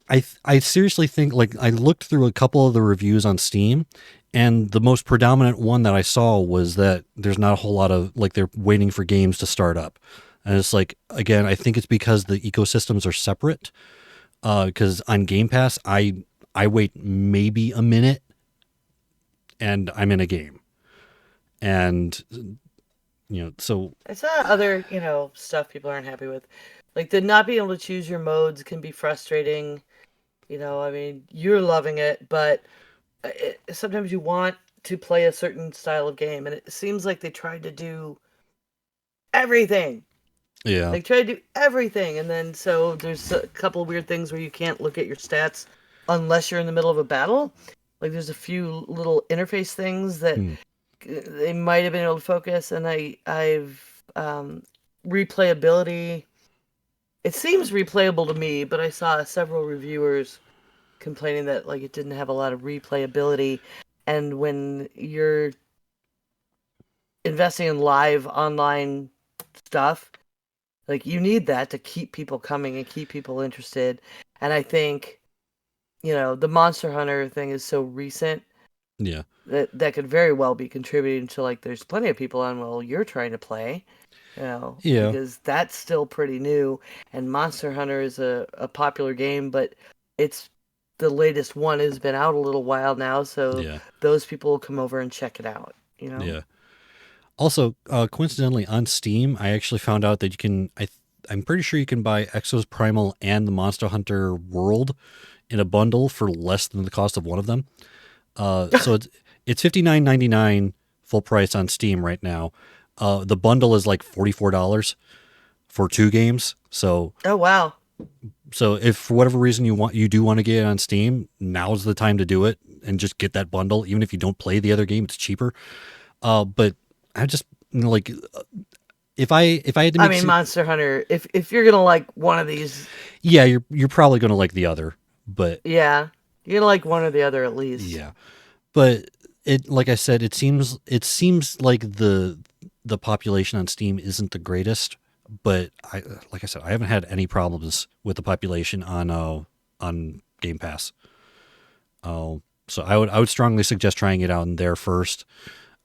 I seriously think, like, I looked through a couple of the reviews on Steam, and the most predominant one that I saw was that there's not a whole lot of, like, they're waiting for games to start up. And it's like, again, I think it's because the ecosystems are separate. Because on Game Pass, I wait maybe a minute, and I'm in a game. And, so... It's not other, stuff people aren't happy with. Like, the not being able to choose your modes can be frustrating. I mean, you're loving it, but sometimes you want to play a certain style of game, and it seems like they tried to do everything. Yeah. They try to do everything, and then so there's a couple of weird things where you can't look at your stats unless you're in the middle of a battle. Like, there's a few little interface things that they might have been able to focus, and I've replayability. It seems replayable to me, but I saw several reviewers complaining that, like, it didn't have a lot of replayability, and when you're investing in live online stuff, like, you need that to keep people coming and keep people interested. And I think, the Monster Hunter thing is so recent. Yeah. That could very well be contributing to, like, there's plenty of people on, well, you're trying to play, Yeah. because that's still pretty new. And Monster Hunter is a popular game, but it's the latest one has been out a little while now. So those people will come over and check it out, Yeah. Also, coincidentally, on Steam, I actually found out that you can. I'm pretty sure you can buy Exoprimal and the Monster Hunter World in a bundle for less than the cost of one of them. So it's $59.99 full price on Steam right now. The bundle is like $44 for 2 games. So oh wow. So if for whatever reason you do want to get it on Steam, now's the time to do it and just get that bundle. Even if you don't play the other game, it's cheaper. But I just if I had to make Monster Hunter, if you're gonna like one of these, yeah, you're probably gonna like the other, but yeah, you're gonna like one or the other at least. Yeah, but it, like I said, it seems like the population on Steam isn't the greatest, but like I said, I haven't had any problems with the population on Game Pass. So So I would strongly suggest trying it out in there first,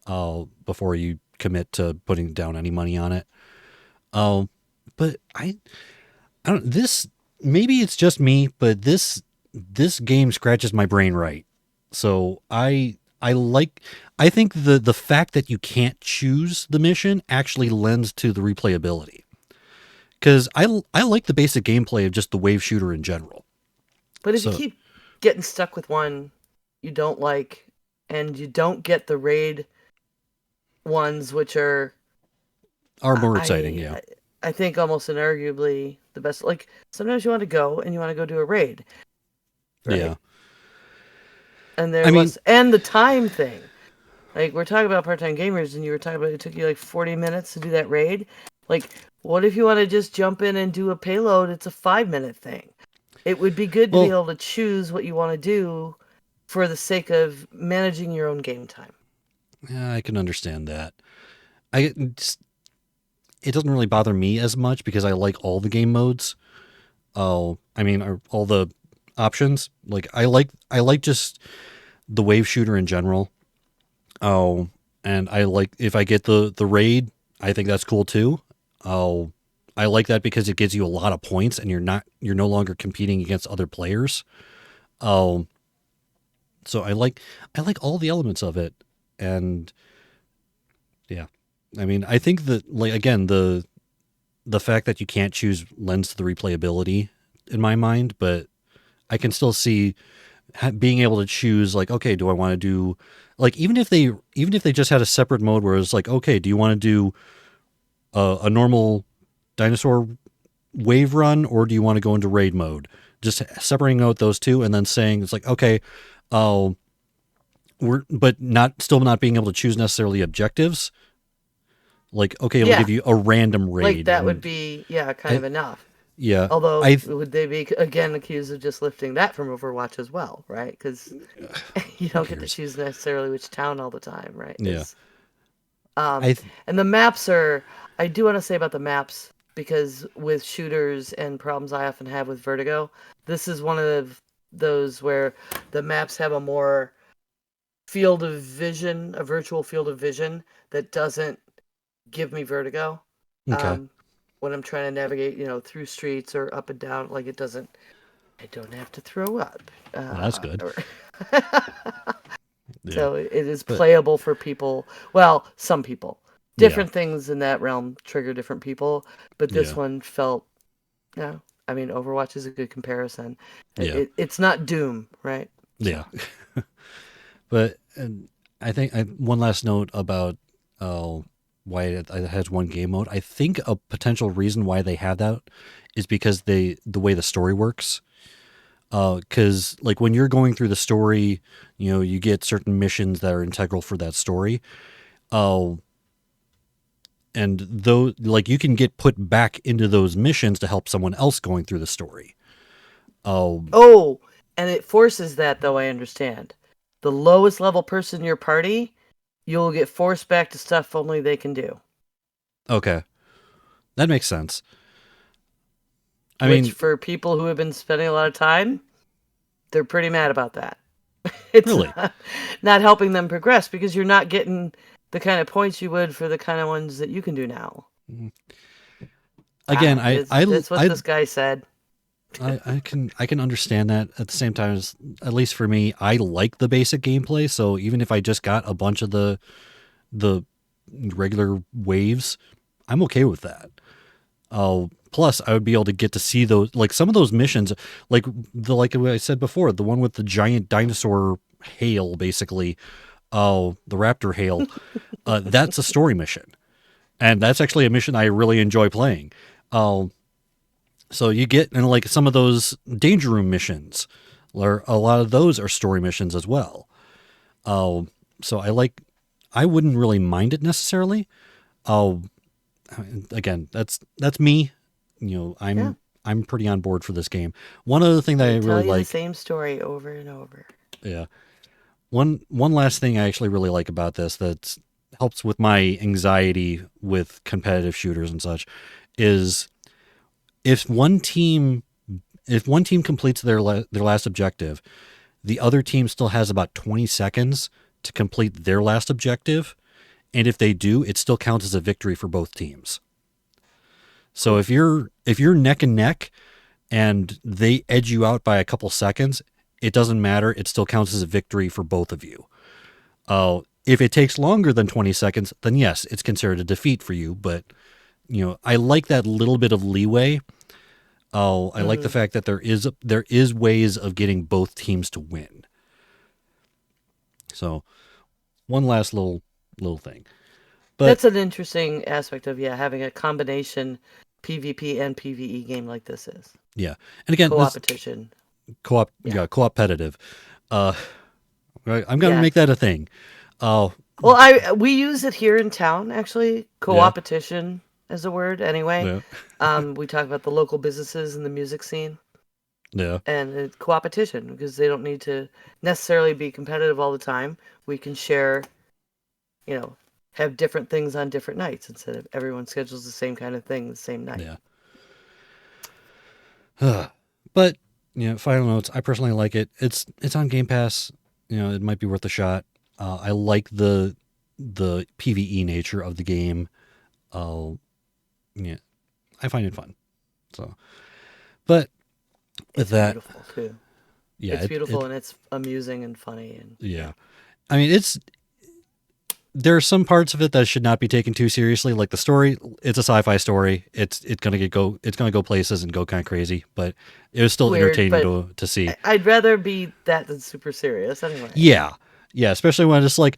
before you commit to putting down any money on it. But I don't, this, maybe it's just me, but this game scratches my brain right. So I think the fact that you can't choose the mission actually lends to the replayability. Because I like the basic gameplay of just the wave shooter in general. But if you So- keep getting stuck with one you don't like, and you don't get the raid ones, which are More exciting, yeah. I think almost inarguably the best. Like sometimes you want to go and you want to go do a raid, right? Yeah. And there I mean- was and the time thing. Like we're talking about part-time gamers, and you were talking about it took you like 40 minutes to do that raid. Like, what if you want to just jump in and do a payload? It's a 5-minute thing. It would be good to be able to choose what you want to do for the sake of managing your own game time. Yeah, I can understand that. It doesn't really bother me as much because I like all the game modes. All the options. Like I like just the wave shooter in general. Oh, and I like if I get the raid, I think that's cool too. Oh, I like that because it gives you a lot of points and you're no longer competing against other players. Oh, so I like all the elements of it. And yeah, I mean, I think that, like, again, the fact that you can't choose lends to the replayability in my mind, but I can still see being able to choose, like, okay, do I want to do, like, even if they just had a separate mode where it's like, okay, do you want to do a normal dinosaur wave run, or do you want to go into raid mode? Just separating out those two and then saying it's like, okay, but still not being able to choose necessarily objectives. Like, okay, it'll give you a random raid. Like that would be kind of enough. Yeah. Although would they be again accused of just lifting that from Overwatch as well, right? Because you don't get to choose necessarily which town all the time, right? Yeah. And the maps are. I do want to say about the maps, because with shooters and problems I often have with Vertigo, this is one of those where the maps have a more field of vision, a virtual field of vision that doesn't give me vertigo. Okay. When I'm trying to navigate, through streets or up and down, like I don't have to throw up. Well, that's good. So it is playable for people. Well, some people. Different things in that realm trigger different people, but this one felt, I mean, Overwatch is a good comparison. Yeah. It's not Doom, right? Yeah. But I think one last note about why it has one game mode. I think a potential reason why they have that is because the way the story works. Because like when you're going through the story, you get certain missions that are integral for that story. And though, like, you can get put back into those missions to help someone else going through the story. Oh, and it forces that, though, I understand. The lowest level person in your party, you'll get forced back to stuff only they can do. Okay. That makes sense. I Which, mean, for people who have been spending a lot of time, they're pretty mad about that. It's really not helping them progress because you're not getting the kind of points you would for the kind of ones that you can do now. Again, that's what this guy said. I can understand that. At the same time, at least for me, I like the basic gameplay. So even if I just got a bunch of the regular waves, I'm okay with that. Plus, I would be able to get to see those, like some of those missions, like I said before, the one with the giant dinosaur hail, basically, the raptor hail. That's a story mission, and that's actually a mission I really enjoy playing. So you get, and like some of those danger room missions, or a lot of those are story missions as well. So I wouldn't really mind it necessarily. Again, that's me. I'm pretty on board for this game. One other thing that I really like, the same story over and over. Yeah. One last thing I actually really like about this that helps with my anxiety with competitive shooters and such is if one team completes their last objective, the other team still has about 20 seconds to complete their last objective. And if they do, it still counts as a victory for both teams. So if you're neck and neck and they edge you out by a couple seconds, it doesn't matter. It still counts as a victory for both of you. If it takes longer than 20 seconds, then yes, it's considered a defeat for you. But, I like that little bit of leeway. I like the fact that there is ways of getting both teams to win. So one last little thing. But that's an interesting aspect of having a combination PvP and PvE game like this is. Yeah. And again, co-opetition. Co-opetitive. I'm going to make that a thing. Well, we use it here in town, actually. Co-opetition is a word anyway. Yeah. We talk about the local businesses in the music scene. Yeah. And it's co-opetition because they don't need to necessarily be competitive all the time. We can share, have different things on different nights instead of everyone schedules the same kind of thing the same night. Yeah. But, final notes, I personally like it. It's on Game Pass. It might be worth a shot. I like the PvE nature of the game. I find it fun. So, but with that, beautiful too. Yeah, it's beautiful and it's amusing and funny and I mean, there are some parts of it that should not be taken too seriously, like the story. It's a sci-fi story. It's gonna go places and go kind of crazy, but it was still weird, entertaining to see. I'd rather be that than super serious anyway. Yeah, especially when it's like,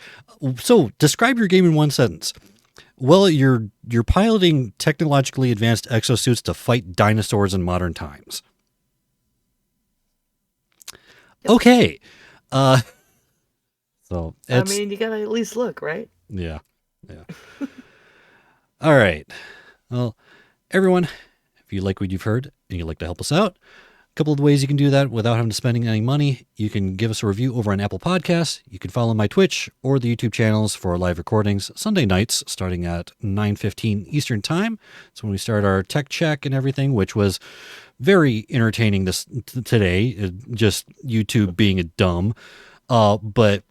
so describe your game in one sentence. Well, you're piloting technologically advanced exosuits to fight dinosaurs in modern times. Yep. Okay. So I mean, you gotta at least look, right? Yeah. All right. Well, everyone, if you like what you've heard and you'd like to help us out, a couple of ways you can do that without having to spending any money. You can give us a review over on Apple Podcasts. You can follow my Twitch or the YouTube channels for our live recordings Sunday nights starting at 9:15 Eastern Time. That's when we start our tech check and everything, which was very entertaining today. Just YouTube being dumb. But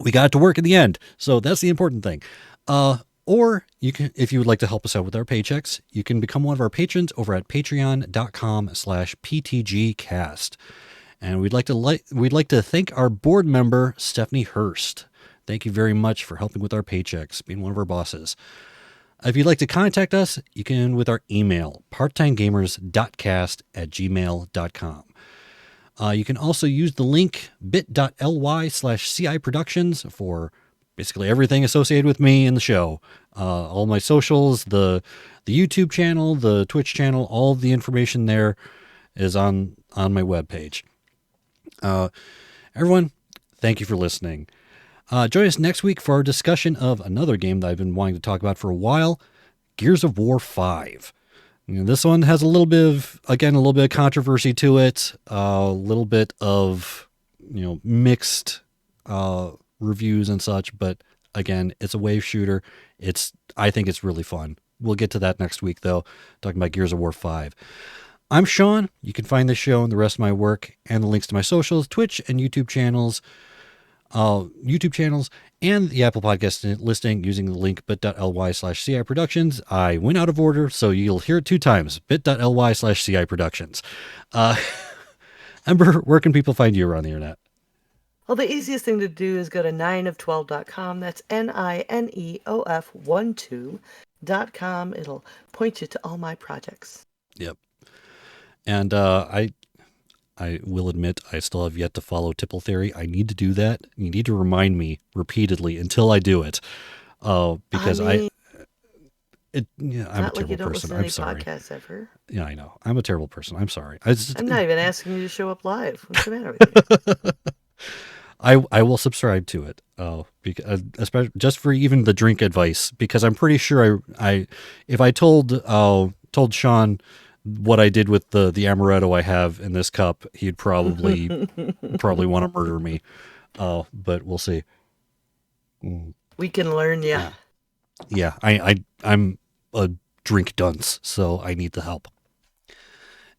we got it to work in the end. So that's the important thing. Or you can, if you would like to help us out with our paychecks, you can become one of our patrons over at patreon.com/PTGcast. And we'd like to thank our board member, Stephanie Hurst. Thank you very much for helping with our paychecks, being one of our bosses. If you'd like to contact us, you can with our email, parttimegamers.cast@gmail.com. You can also use the link bit.ly/CI Productions for basically everything associated with me and the show. All my socials, the YouTube channel, the Twitch channel, all of the information there is on my webpage. Everyone, thank you for listening. Join us next week for our discussion of another game that I've been wanting to talk about for a while, Gears of War 5. This one has a little bit of controversy to it, a little bit of, mixed reviews and such, but again, it's a wave shooter. I think it's really fun. We'll get to that next week, though, talking about Gears of War 5. I'm Sean. You can find this show and the rest of my work and the links to my socials, Twitch and YouTube channels, and the Apple Podcast listing using the link bit.ly/CI Productions. I went out of order, so you'll hear it 2 times, bit.ly/CI Productions. Ember, where can people find you around the internet? Well, the easiest thing to do is go to 9of12.com. That's NINEOF12.com. It'll point you to all my projects. Yep. And I will admit I still have yet to follow Tipple Theory. I need to do that. You need to remind me repeatedly until I do it. Because I'm a terrible person. I'm sorry. Podcasts ever. Yeah, I know. I'm a terrible person. I'm sorry. I'm not even asking you to show up live. What's the matter with you? I will subscribe to it. Because especially just for even the drink advice, because I'm pretty sure if I told Sean what I did with the amaretto I have in this cup, he'd probably want to murder me. But we'll see. We can learn, yeah. Yeah, I'm a drink dunce, so I need the help.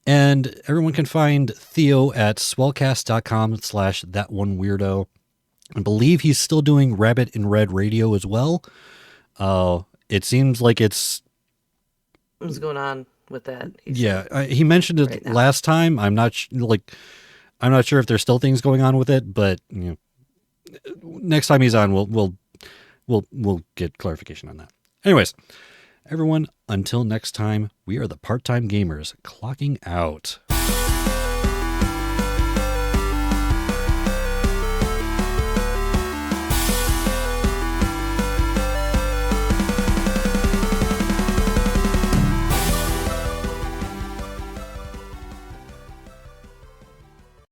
And everyone can find Theo at swellcast.com/thatoneweirdo. I believe he's still doing Rabbit in Red Radio as well. It seems like it's... What's going on with that? He mentioned it right now. last time. I'm not I'm not sure if there's still things going on with it, but next time he's on, we'll get clarification on that. Anyways, everyone, until next time, we are the Part-Time Gamers clocking out.